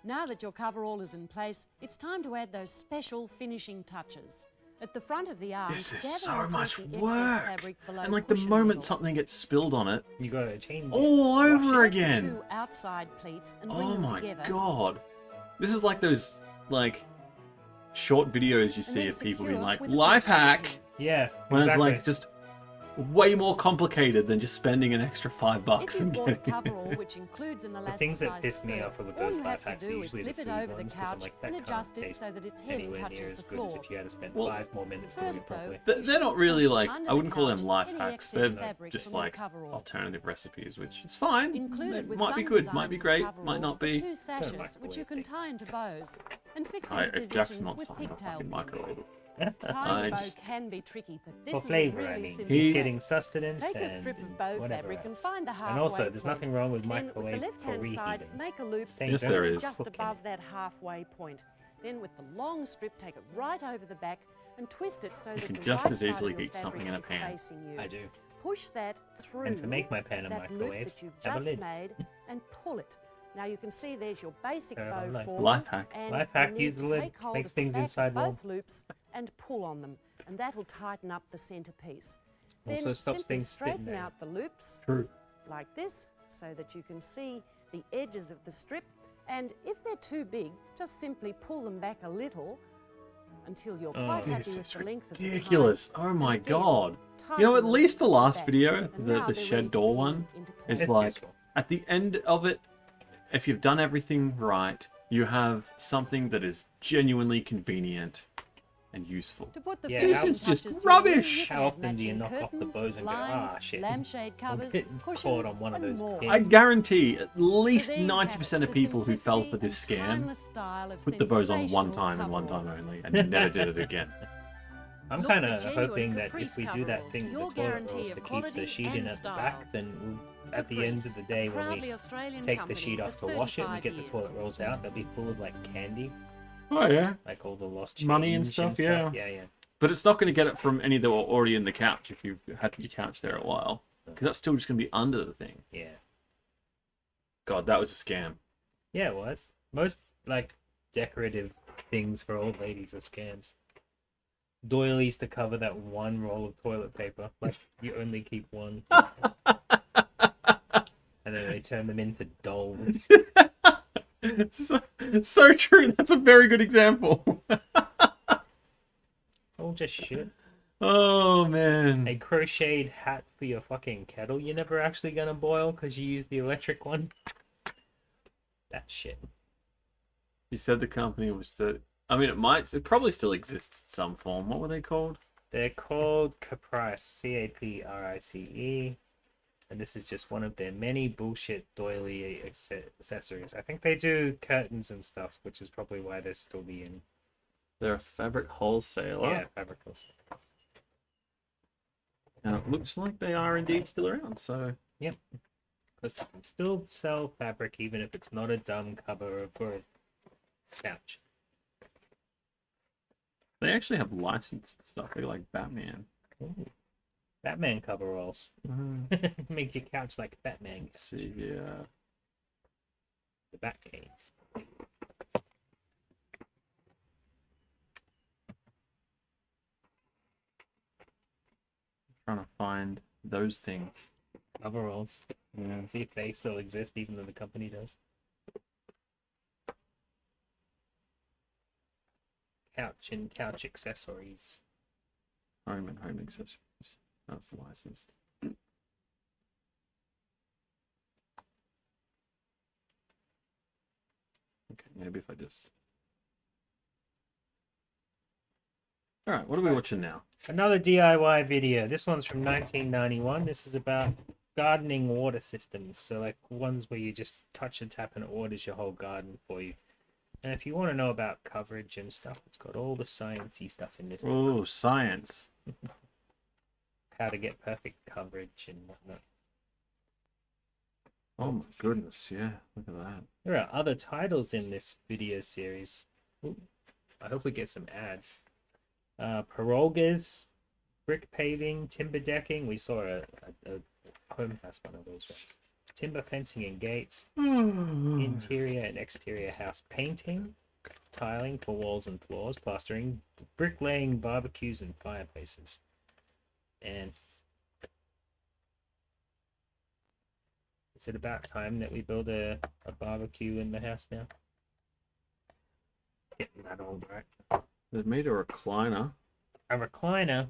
Now that your coverall is in place, it's time to add those special finishing touches. At the front of the arms, This is gather so and much place the excess work. fabric below And, like, the cushion moment middle. something gets spilled on it, You gotta change it. all Wash over it. again. Two outside pleats and bring Oh them my together. god. This is like those, like, short videos you see then of people being secure like, with a life pigtail hack! pin. Yeah, When exactly. it's like, just way more complicated than just spending an extra $5 If you've and bought a getting coverall which includes an The things that elasticized piss me skirt, off with all those you life have to hacks are do is usually the slip it food over the ones, 'cause I'm couch like, that and can't adjust it taste so that its hem anywhere near touches as the good floor. as if you had to spend Well, 5 more minutes doing First, it properly. though, They're not really like, under I the wouldn't call them couch life any hacks. excess They're fabric just from this like coverall. alternative recipes, which is fine. Included It with might be some good, might be designs of great, might coveralls not are be. two sashes which you can microwave tie into bows and fix I, into if Jackson position wants with something, I'll pigtail fucking pins. microwave it. Tying a bow just- can be tricky, but this For is flavour, a really I mean. simple He's step. getting sustenance Take a and strip of bow whatever fabric and else. find the halfway And also, there's point. nothing wrong with Then with the microwave for left-hand side, reheating. make a loop Same Yes, thing. there is. just Cooking. above that halfway point. Then with the long strip, take it right over the back and twist it so that can the just right as side easily of your heat something in a fabric is pan. facing you. I do. Push that through And to make my pan a that microwave, loop that you've have a just lid. made and pull it. Now you can see there's your basic Turn it bow on light. form. Life hack. And Life you hack, need use to the lid. take hold Makes of the things back of inside warm. both loops and pull on them, and that'll tighten up the centerpiece. Also Then stops simply things spitting straighten out. out the loops True. like this so that you can see the edges of the strip, and if they're too big, just simply pull them back a little until you're quite happy This with is the length of ridiculous. the ties. Oh my And again, god. tighten You know, at them least the at last back. video, And the now they're ready shed to door pin one, into is It's like, useful. at the end of it, if you've done everything right, you have something that is genuinely convenient and useful. To put the Yeah, finishing This is just touches to rubbish. you, you can How add often do you matching knock off the curtains, bows and go, blinds, "Ah, shit, lampshade covers, getting caught cushions, on one of and those more. pins." I guarantee at So least there you have 90% it, of the people who fell for simplicity this and scam timeless style of put the bows on one sensational time and one time coveralls. only and never did it again. I'm Look kind for of genuine hoping that if Caprice we do that coveralls, thing with your the toilet guarantee rolls of to keep quality the sheet in and at the style. back, then we'll, at the end of the day when proudly we Australian take the company sheet for off to wash it and we 35 get the years. toilet rolls out, they'll be full of like candy, Oh yeah. like all the lost Money and change stuff, yeah. Yeah. But it's not going to get it from any that were already in the couch if you've had your couch there a while. Because that's still just going to be under the thing. Yeah. God, that was a scam. Yeah, it was. Most like decorative things for old ladies are scams. Doilies to cover that one roll of toilet paper. Like you only keep one. And then they turn them into dolls. So true. That's a very good example. It's all just shit. Oh, man. A crocheted hat for your fucking kettle you're never actually gonna boil because you use the electric one. That shit. You said the company was the... I mean, it probably still exists in some form. What were they called? They're called Caprice, Caprice, and this is just one of their many bullshit doily accessories. I think they do curtains and stuff, which is probably why they're still being They're a fabric wholesaler. yeah fabric also. And it looks like they are indeed still around, so... Yep, because they can still sell fabric even if it's not a dumb cover for a couch. They actually have licensed stuff. They're like Batman. Ooh. Batman coveralls. Make your couch like Batman. Let's see, yeah. The Bat Canes. Trying to find those things. Coveralls. Yeah. See if they still exist, even though the company does. Couch and couch accessories. Home and home accessories. That's licensed. Okay, maybe if I just... Alright, what are we watching now? Another DIY video. This one's from 1991. This is about gardening water systems. So like ones where you just touch a tap and it waters your whole garden for you. And if you want to know about coverage and stuff, it's got all the sciencey stuff in this. Oh, science. How to get perfect coverage and whatnot. Oh my goodness, yeah. Look at that. There are other titles in this video series. Ooh, I hope we get some ads. Pirogas, brick paving, timber decking. We saw a home house one of those ones. Timber fencing and gates, interior and exterior house painting, tiling for walls and floors, plastering, bricklaying, barbecues and fireplaces. And is it about time that we build a barbecue in the house now? Getting that old, right? They've made a recliner. A recliner.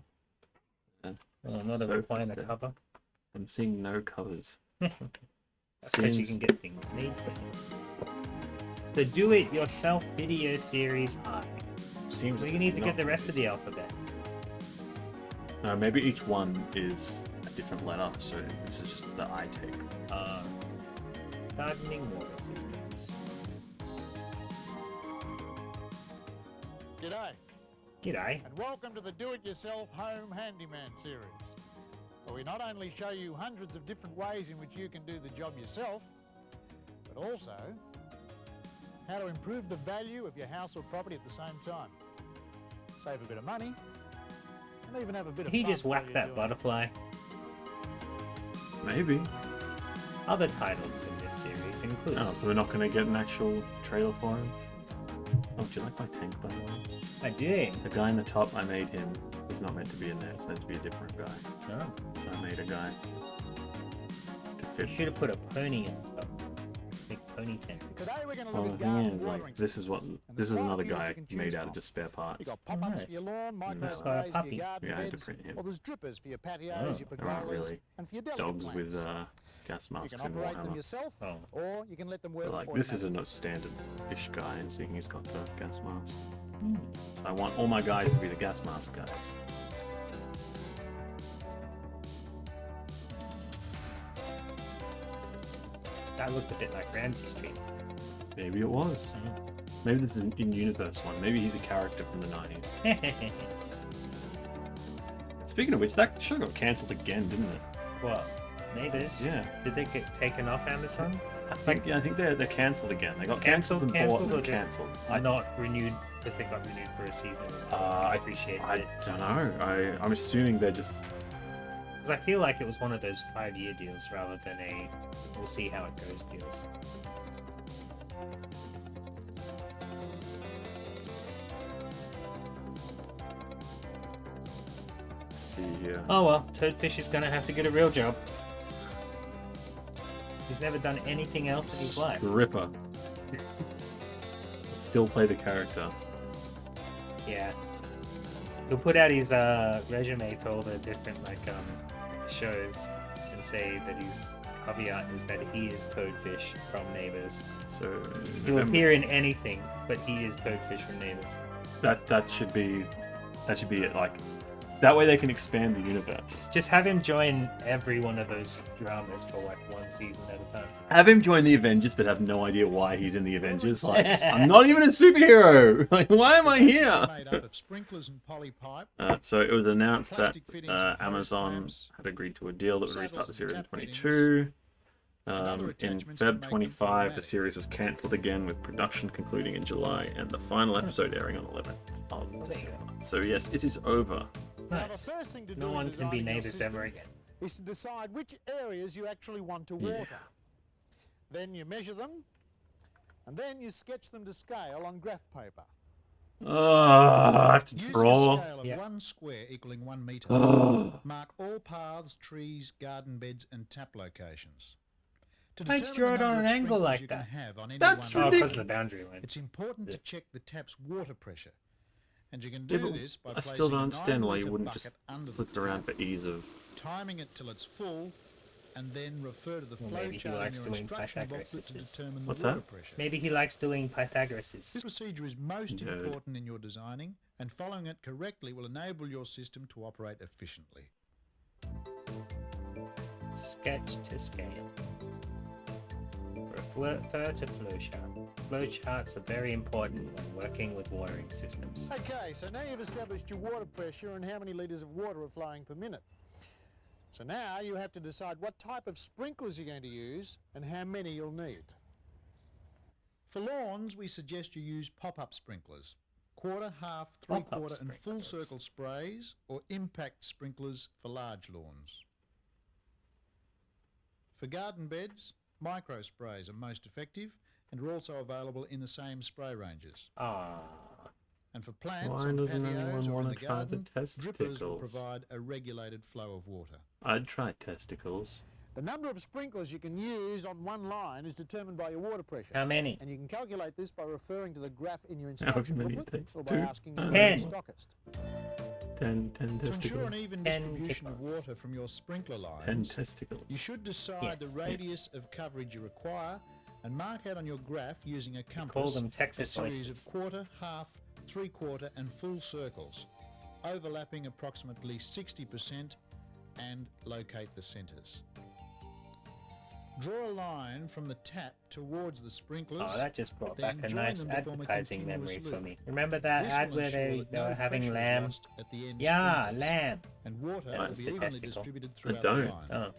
Oh, not a Sofas recliner there. cover. I'm seeing no covers. That's because you Seems- can get things made. The do-it-yourself video series high. Seems So like you need to not get the rest of the used. alphabet. No, maybe each one is a different letter, so this is just the I take. Gardening water systems. G'day, G'day. and welcome to the Do-It-Yourself Home Handyman series, where we not only show you hundreds of different ways in which you can do the job yourself, but also how to improve the value of your house or property at the same time. Save a bit of money, and even have a bit of He fun just while whacked you're that doing it. butterfly. Maybe. Other titles in this series include Oh, so we're not going to get an actual trailer for him? Oh, do you like my tank, by the way? I do. The guy in the top, I made him. He's not meant to be in there. It's meant to be a different guy. Oh, So I made a guy to you fit. should have put a pony in the top. Big pony tanks. Today we're going to Well, look the at thing garden is, watering like, this is what systems, and this is there's quite a another few that guy you can made choose out of from. just spare You parts. got pop-ups Alright. for your lawn, micro That's why I sprays for puppy. your garden Yeah, I had to beds, print him. or there's drippers for your patios, Oh, your There aren't pergolas, really and for your delicate dogs plants. with gas You masks can in operate them Warhammer. yourself, Oh. or you can let them work. But, like, this is automatically. a standard-ish guy, and seeing he's got the gas mask. Hmm. So I want all my guys to be the gas mask guys. That looked a bit like Ramsey Street. Maybe it was. Maybe this is an in-universe one. Maybe he's a character from the 90s. Speaking of which, that show got cancelled again, didn't it? What? Neighbors? Yeah. Did they get taken off Amazon? I think they're cancelled again. They got cancelled and bought cancelled and or just cancelled. Not renewed because they got renewed for a season. I appreciate I it. don't know. I'm assuming they're just. Because I feel like it was one of those 5-year deals rather than a we'll see how it goes deals. Let's see here. Oh well, Toadfish is gonna have to get a real job. He's never done anything else in his life. Ripper. Still play the character. Yeah. He'll put out his resume to all the different shows and say that his caveat is that he is Toadfish from Neighbours. So He'll appear in anything, but he is Toadfish from Neighbours. that should be it. Like that way they can expand the universe. Just have him join every one of those dramas for like one season at a time. Have him join the Avengers, but have no idea why he's in the Avengers. Like I'm not even a superhero. Like why am I here? Made up of sprinklers and poly pipe. So it was announced that Plastic fittings and hose Amazon tabs, had agreed to a deal that would saddles restart the and series in tap fittings, 22. other In attachments to Feb make them 25, the automatic. series was cancelled again, with production concluding in July and the final episode airing on 11th of December. So yes, it is over. Now, the Nice. first thing to do No in one can be designing your Neighbours system ever again. is to decide which areas you actually want to Yeah. water. Then you measure them, and then you sketch them to scale on graph paper. I have to Using draw. a scale of Yeah. 1 square equaling 1 metre, Oh. mark all paths, trees, garden beds and tap locations. To Why'd you determine draw the it on number an of angle sprinklers like you can that? have on any That's one Oh, because of the ridiculous. boundary line. It's important Yeah. to check the tap's water pressure. And you can Yeah, do but this by I placing still don't a understand why you 9 litre wouldn't just bucket under flip the it around tap, for ease of. timing it till it's full, and then refer to the Well, flow maybe he chart in likes your doing instruction booklet to Pythagoras's. determine What's the water that? pressure. Maybe he likes doing Pythagoras's. This procedure is most Nerd. important in your designing, and following it correctly will enable your system to operate efficiently. Sketch to scale. Refer to flowchart. Flowcharts are very important when working with watering systems. Okay, so now you've established your water pressure and how many litres of water are flowing per minute. So now you have to decide what type of sprinklers you're going to use and how many you'll need. For lawns, we suggest you use pop-up sprinklers, quarter, half, Pop-up three-quarter and full sprinklers. circle sprays, or impact sprinklers for large lawns. For garden beds, micro sprays are most effective and are also available in the same spray ranges. Ah, And for plants Why on doesn't patios anyone or in wanna the try the garden, drippers will testicles? provide a regulated flow of water. I'd try testicles. The number of sprinklers you can use on one line is determined by your water pressure. how many? And you can calculate this by referring to the graph in your instruction many booklet it takes? or by 2? asking your 10. stockist. 10 To ensure testicles. an even 10 distribution of tickles. water from your sprinkler 10 lines, testicles. you should decide Yes. the radius of coverage you require and mark out on your graph using a Call compass them a Texas series oysters. of quarter, half, three-quarter and full circles, overlapping approximately 60%, and locate the centres. Draw a line from the tap towards the sprinklers. Oh, that just brought then back a join nice them to form a advertising continuous memory for loop. me. Remember that This ad will where ensure they that were no having pressure is lamb? lost at the end Yeah, sprinklers, lamb. and water That will was be the evenly testicle. distributed throughout don't. the line. Oh,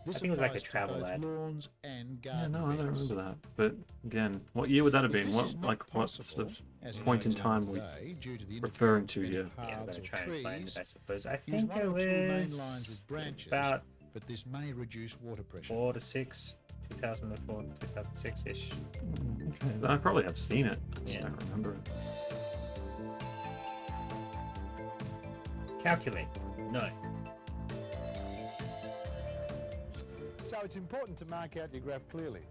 This I think it was like a applies to travel both ad. lawns and Yeah, garden no, I don't beds. remember that. But again, what year would that have If been? this What is not like what sort possible, of as in point our in time example we today, due to the referring to interference here? of yeah, I'm paths gonna or try and find trees, it, I suppose. I use think one it or two main lines was with branches, about but this may reduce water pressure. 4 to 6, 2004, 2006-ish. Okay, I probably have seen it. I just Yeah. don't remember it. Calculate. No. So it's important to mark out your graph clearly.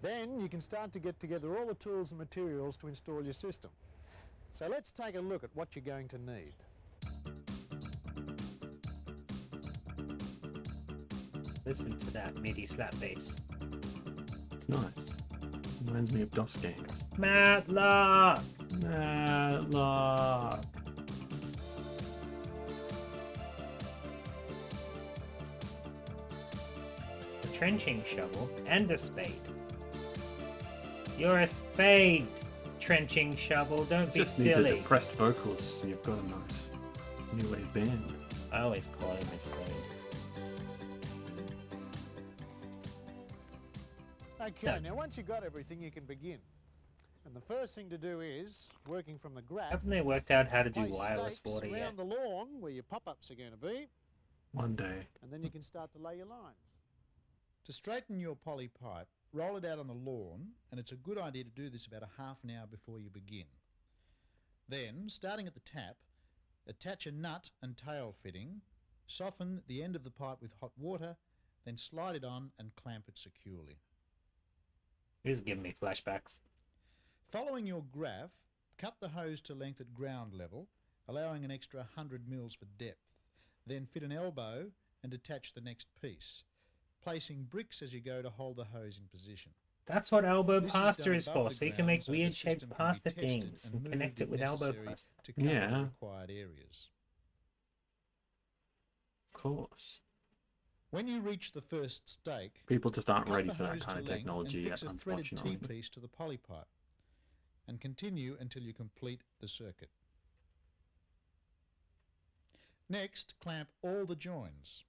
Then you can start to get together all the tools and materials to install your system. So let's take a look at what you're going to need. Listen to that MIDI slap bass. It's nice. Reminds me of DOS games. Matlock! Matlock. A trenching shovel and a spade. You're a spade, trenching shovel. Don't be Just need the silly. depressed vocals. You've got a nice new wave band. I always call him a spade. Okay, Done. now once you've got everything, you can begin. And the first thing to do is, working from the graph, Haven't they worked out how to do place wireless stakes water around yet? the lawn where your pop-ups are going to be, One day. and then you can start to lay your lines. To straighten your poly pipe, roll it out on the lawn, and it's a good idea to do this about a half an hour before you begin. Then, starting at the tap, attach a nut and tail fitting, soften the end of the pipe with hot water, then slide it on and clamp it securely. This is giving me flashbacks. Following your graph, cut the hose to length at ground level, allowing an extra 100 mils for depth. Then fit an elbow and attach the next piece, placing bricks as you go to hold the hose in position. That's what elbow This is pasta done is above for, the so you can ground make so the weird shaped system can be pasta tested things and moved connect it if with elbow necessary pasta. to cover Yeah. the required areas. Of course. When you reach the first stake, People just aren't cut ready the for that hose kind to of length technology and yet, fix a threaded unfortunately. T-piece to the poly pipe, and continue until you complete the circuit. Next, clamp all the joins.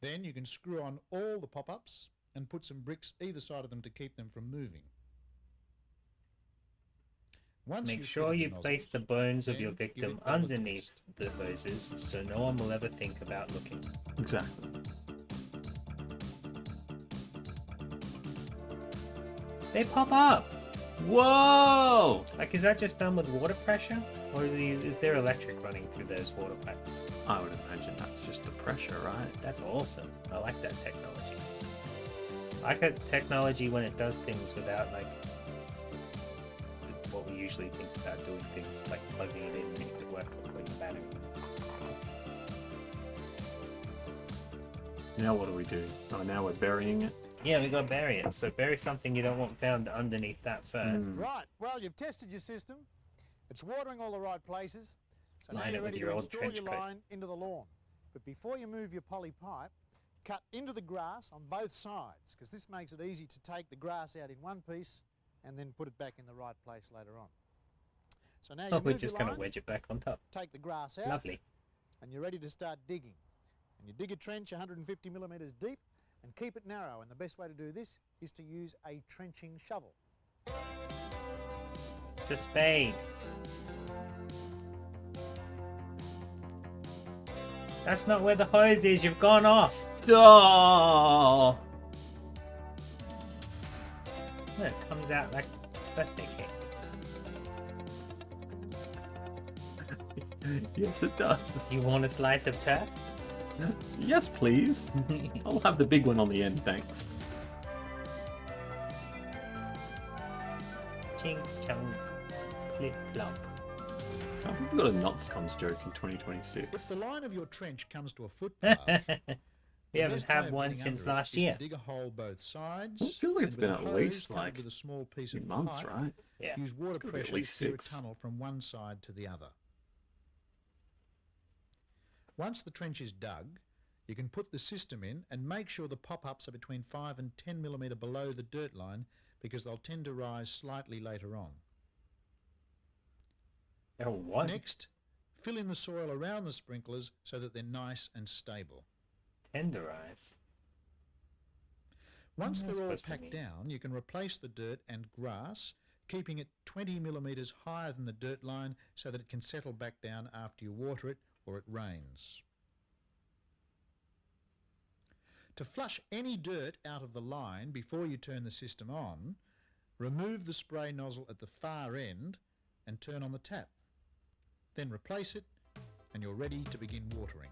Then you can screw on all the pop-ups and put some bricks either side of them to keep them from moving. Once Make you've sure fitted you the place the nozzles, bones of then your give it victim all a underneath the hoses so no one will ever think about looking. Exactly. They pop up! Whoa! Like, is that just done with water pressure? Or is there electric running through those water pipes? I would imagine that's just the pressure, right? That's awesome. I like that technology. I like that technology when it does things without, like, what we usually think about doing things, like plugging it in and it could work with the battery. Now what do we do? Oh, now we're burying it? Yeah, we gotta bury it. So bury something you don't want found underneath that first. Right, well, you've tested your system. It's watering all the right places. So now Line it you're with ready your to old install trench your coat. line into the lawn. But before you move your poly pipe, cut into the grass on both sides, because this makes it easy to take the grass out in one piece and then put it back in the right place later on. So now you Oh, we're move just your gonna line, wedge it back on top. take the grass out, Lovely. and you're ready to start digging. And you dig a trench 150 millimetres deep and keep it narrow. And the best way to do this is to use a trenching shovel. It's a spade. That's not where the hose is. You've gone off. Oh! Look, it comes out like birthday cake. Yes, it does. You want a slice of turf? Yes, please. I'll have the big one on the end, thanks. Ching chong, flip flop. I think we've got a knots comms joke in 2026. If the line of your trench comes to a footpath, We haven't had one since last year. Dig a hole both sides. It feels like it's and been with a at hose least covered like with a small piece few of months, pipe, right? Yeah. Use water gotta be at pressure least to steer a 6. tunnel from one side to the other. Once the trench is dug, you can put the system in and make sure the pop-ups are between 5 and 10 millimetre below the dirt line, because they'll tend to rise slightly later on. Oh, what? Next, fill in the soil around the sprinklers so that they're nice and stable. Tenderize. Once That's they're all supposed to packed mean? down, you can replace the dirt and grass, keeping it 20 millimetres higher than the dirt line so that it can settle back down after you water it or it rains. To flush any dirt out of the line before you turn the system on, remove the spray nozzle at the far end and turn on the tap. Then replace it and you're ready to begin watering.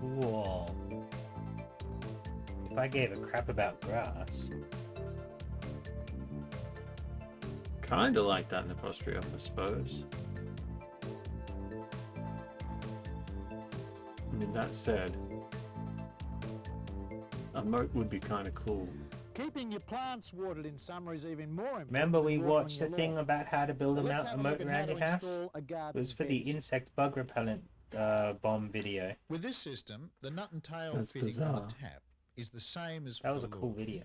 Cool. If I gave a crap about grass. Kinda like that in Apostrophe, I suppose. I mean, that said, a moat would be kind of cool. Keeping your plants watered in summer is even more important. Remember we than watering watched your the thing lawn. about how to build So a let's moat, have a a moat look at how around to your house? install a It garden was for the fence. insect bug repellent bomb video. With this system, the nut and tail That's fitting on bizarre. the tap is the same as for That was a the cool lawn. video.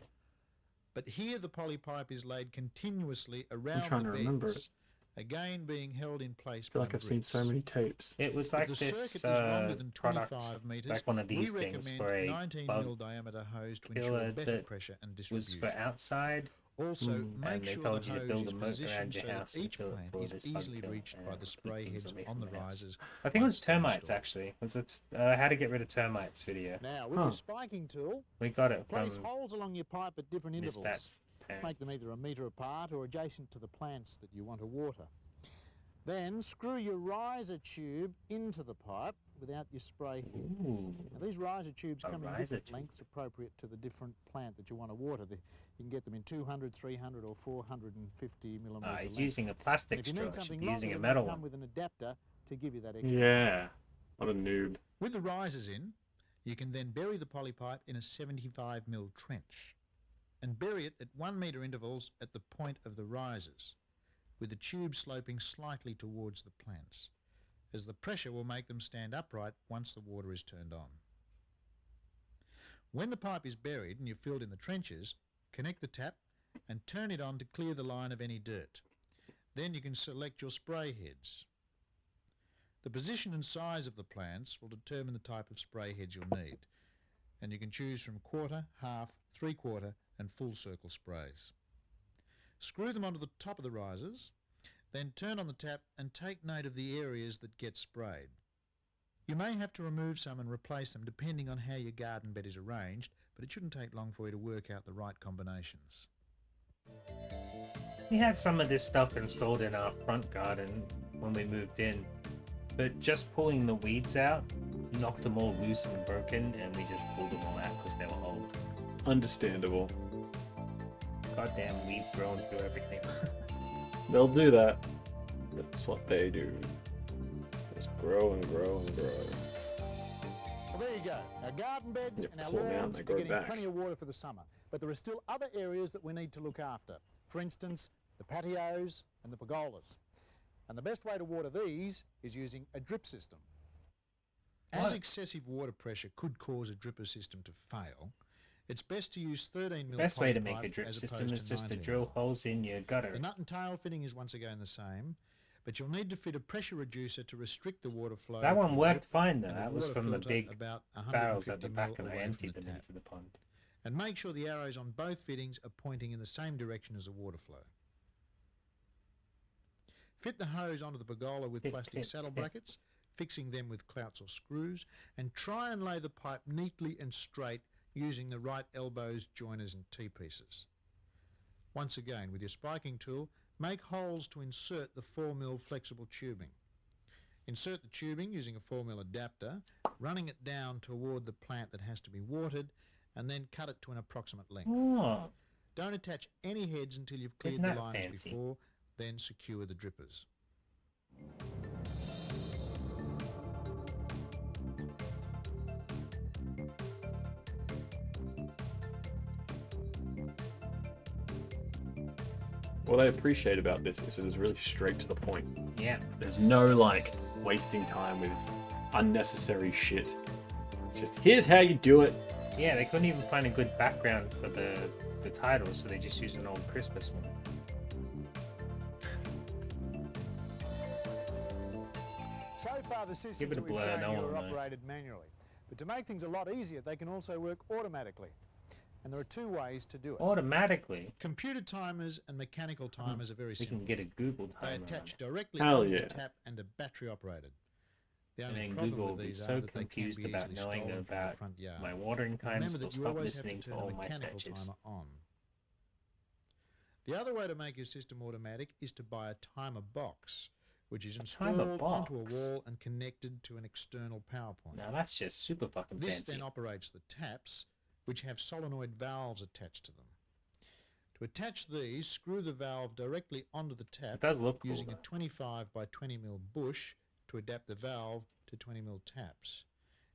But here the poly pipe is laid continuously around trying the to remember beds, again being held in place I feel by like I've seen so bricks. many tapes. It was If like the this circuit is longer than product, 25 metres, like one of these we things recommend for a 19 bug mil diameter hose to killer ensure better that pressure and was distribution. for outside. Also, and make they sure told the you to hose build is a moat around positioned your so that house and each fill it plant full of is this bug easily kill reached by and the keep spray things heads away on from the the house. risers. I think it was once they're termites installed. actually. Was it how to get rid of termites video? Now, with Huh. your spiking tool, We got it place from holes along your pipe at different Miss intervals. Pat's Make them parents. either a metre apart or adjacent to the plants that you want to water. Then screw your riser tube into the pipe without your spray head. Ooh. Now, these riser tubes A come in riser different tube. lengths appropriate to the different plant that you want to water. You can get them in 200, 300 or 450 millimetre He's lengths. using a And plastic if you straw. need Should something be longer, using a then metal they come one. with an adapter to give you that extra. Yeah. What a noob. With the risers in, you can then bury the poly pipe in a 75 mil trench and bury it at 1 metre intervals at the point of the risers, with the tube sloping slightly towards the plants, as the pressure will make them stand upright once the water is turned on. When the pipe is buried and you've filled in the trenches, connect the tap and turn it on to clear the line of any dirt. Then you can select your spray heads. The position and size of the plants will determine the type of spray heads you'll need, and you can choose from quarter, half, three-quarter and full circle sprays. Screw them onto the top of the risers, then turn on the tap and take note of the areas that get sprayed. You may have to remove some and replace them depending on how your garden bed is arranged, but it shouldn't take long for you to work out the right combinations. We had some of this stuff installed in our front garden when we moved in, but just pulling the weeds out knocked them all loose and broken, and we just pulled them all out because they were old. Understandable. Goddamn weeds growing through everything. They'll do that. That's what they do. Just grow and grow and grow. Well, there you go. Our garden beds You and our pull them out and lawns they are grow getting back. plenty of water for the summer. But there are still other areas that we need to look after. For instance, the patios and the pergolas. And the best way to water these is using a drip system. As excessive water pressure could cause a dripper system to fail, it's best to use 13 mil Best way to poly make a pipe drip as system opposed is just to 19 drill mil. holes in your gutter. The nut and tail fitting is once again the same, but you'll need to fit a pressure reducer to restrict the water flow. That to one the worked drip fine though. and a That was water from the filter big about barrels at 150 the back, mil and I away from emptied the them tap. into the pond. And make sure the arrows on both fittings are pointing in the same direction as the water flow. Fit the hose onto the pergola with plastic saddle brackets, fixing them with clouts or screws, and try and lay the pipe neatly and straight using the right elbows, joiners and T-pieces. Once again, with your spiking tool, make holes to insert the 4 mil flexible tubing. Insert the tubing using a 4 mil adapter, running it down toward the plant that has to be watered, and then cut it to an approximate length. Oh, Don't attach any heads until you've Isn't cleared the that liners fancy? before, then secure the drippers. What I appreciate about this is it is really straight to the point. Yeah. There's no like wasting time with unnecessary shit. It's just here's how you do it. Yeah, they couldn't even find a good background for the title, so they just used an old Christmas one. So far, the systems Give it a that we've blur, shown no you one are will know. operated manually. But to make things a lot easier, they can also work automatically. And there are two ways to do it. Automatically, Computer timers and mechanical timers are very we simple. can get a Google They timer. attach directly Hell onto yeah. the tap and are battery operated. The And only then problem Google with will be these so are that they can confused be about easily knowing stolen from about the front yard. my watering times. Remember They'll that you stop always have to listening to turn all the my mechanical sketches. timer on. The other way to make your system automatic is to buy a timer box, which is installed onto a box? wall and connected to an external power point. Now that's just super fucking This fancy. then operates the taps, which have solenoid valves attached to them. To attach these, screw the valve directly onto the tap It does look cool, using a though. 25 by 20 mm bush to adapt the valve to 20 mm taps,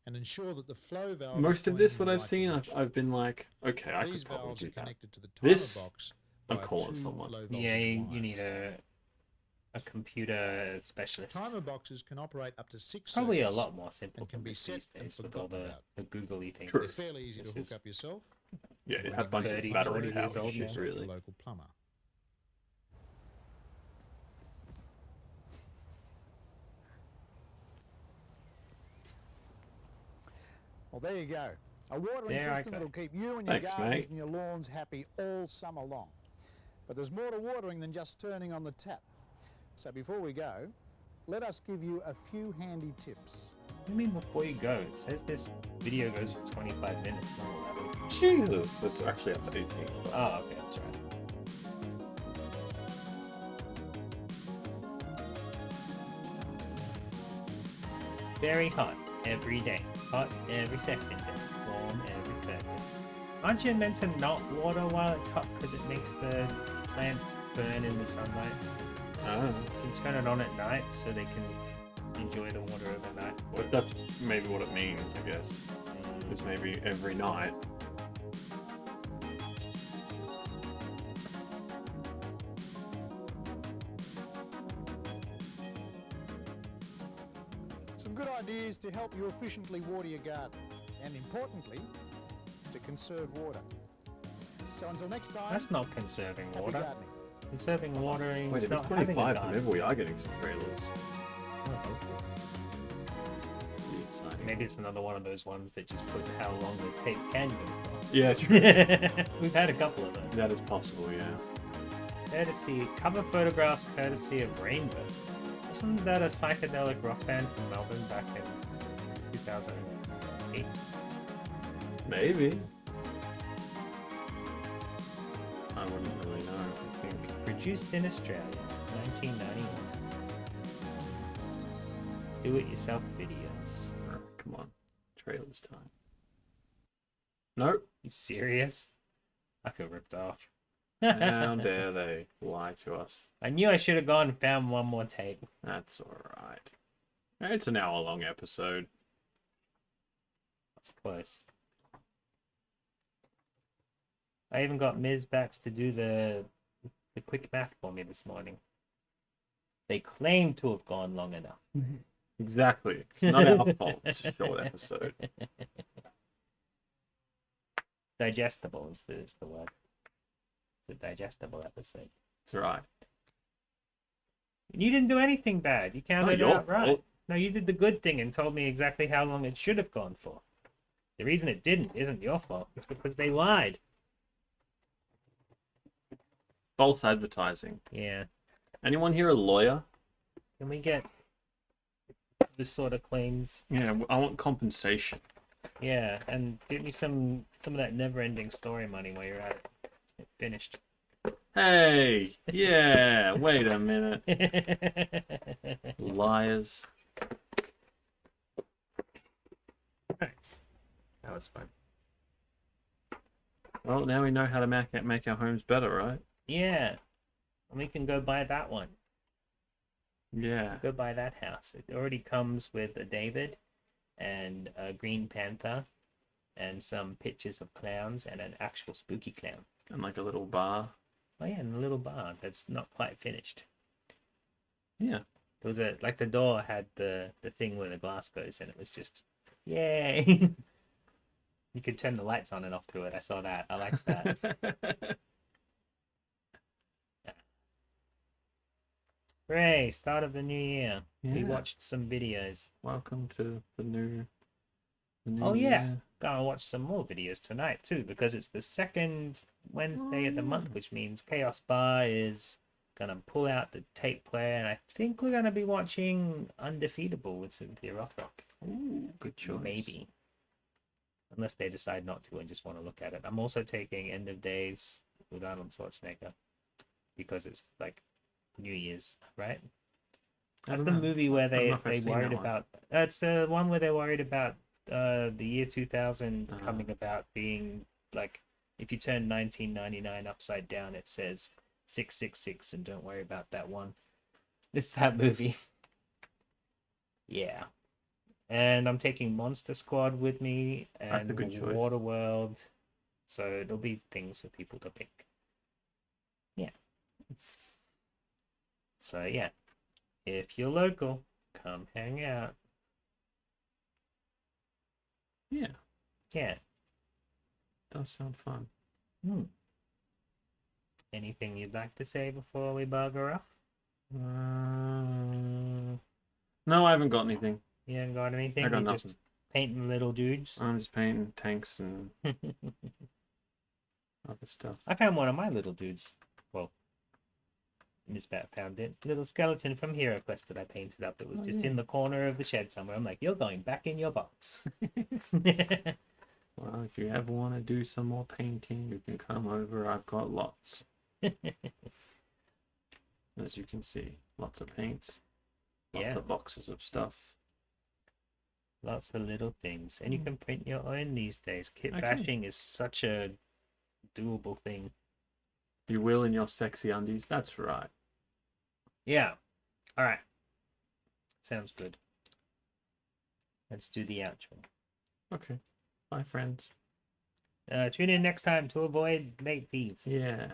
and ensure that the flow valve. Most is of this pointing that in I've the right seen, direction. I've been like, okay, I These could probably valves do are that. connected to the timer This, box. I'm by calling two someone. low Yeah, voltage you need wires. a computer specialist. Timer boxes can operate up to 6 Probably a circuits lot more simple and can than be this set these and days with all forgotten about. the googly things. True. They're fairly easy This to hook is- up yourself. Yeah, When it you had a bunch of 30, battery 40 power years old shit, now. really. The local plumber. Well, there you go. A watering There I system go. that'll keep you and your Thanks, gardens mate. and your lawns happy all summer long. But there's more to watering than just turning on the tap. So before we go, let us give you a few handy tips. What do you mean before you go? It says this video goes for 25 minutes, not 11. Jesus, it's actually up to 18. Oh, okay, that's right. Very hot every day. Hot every second day. Warm every third day. Aren't you meant to not water while it's hot because it makes the plants burn in the sunlight? Oh. You turn it on at night so they can enjoy the water overnight. But that's maybe what it means, I guess. Is maybe every night. Some good ideas to help you efficiently water your garden, and importantly, to conserve water. So until next time, That's not conserving happy water. gardening. Conserving watering Wait, is if it's not having a 25, then garden. maybe we are getting some trailers. Oh, Pretty exciting. maybe it's another one of those ones that just put how long the tape can go for. Yeah, true. We've had a couple of those. That is possible, yeah. Courtesy, cover photographs courtesy of Rainbow. Wasn't that a psychedelic rock band from Melbourne back in 2008? Maybe. I wouldn't really know, I think. Produced in Australia, 1991. Do-it-yourself videos. Oh, come on. Trailers time. Nope. You serious? I feel ripped off. How dare they lie to us. I knew I should have gone and found one more tape. That's alright. It's an hour-long episode. That's close. I even got Ms. Bats to do the quick math for me this morning. They claim to have gone long enough. Exactly. It's not our fault. It's a short episode. Digestible is the word. It's a digestible episode. It's alright. And you didn't do anything bad. You counted it your out right. fault. No, you did the good thing and told me exactly how long it should have gone for. The reason it didn't isn't your fault. It's because they lied. False advertising. Yeah. Anyone here a lawyer? Can we get this sort of claims? Yeah, I want compensation. Yeah, and give me some of that never-ending story money while you're at it. It finished. Hey! Yeah! Wait a minute. Liars. Nice. That was fun. Well, now we know how to make our homes better, right? Yeah. And we can go buy that one. Yeah. Go buy that house. It already comes with a David and a Green Panther and some pictures of clowns and an actual spooky clown. And like a little bar. Oh yeah, and a little bar that's not quite finished. Yeah. There was like the door had the thing where the glass goes, and it was just yay. You could turn the lights on and off through it. I saw that. I liked that. Hooray, start of the new year. We Yeah. watched some videos. Welcome to the new Oh yeah, year. gonna watch some more videos tonight too, because it's the second Wednesday of the month, which means Chaos Bar is gonna pull out the tape player, and I think we're gonna be watching Undefeatable with Cynthia Rothrock. Ooh, good choice. Maybe. Unless they decide not to and just want to look at it. I'm also taking End of Days with Arnold Schwarzenegger because it's like New Year's, right? That's the movie where they worried about. It's the one where they're worried about the year 2000 coming about being like, if you turn 1999 upside down, it says 666, and don't worry about that one. It's that movie. Yeah. And I'm taking Monster Squad with me and That's a good choice. Waterworld. So there'll be things for people to pick. Yeah. So yeah. If you're local, come hang out. Yeah. Yeah. Does sound fun. Anything you'd like to say before we bugger off? No, I haven't got anything. You haven't got anything? I got You're nothing. just painting little dudes? I'm just painting tanks and other stuff. I found one of my little dudes. Well, Miss Bat found it. Little skeleton from Hero Quest that I painted up. It was just in the corner of the shed somewhere. I'm like, you're going back in your box. Well, if you ever want to do some more painting, you can come over. I've got lots. As you can see, lots of paints. Lots of boxes of stuff. Lots of little things. And you can print your own these days. Kit I can. bashing is such a doable thing. You will in your sexy undies. That's right. Yeah. All right. Sounds good. Let's do the outro. Okay. Bye, friends. Tune in next time to avoid late fees. Yeah.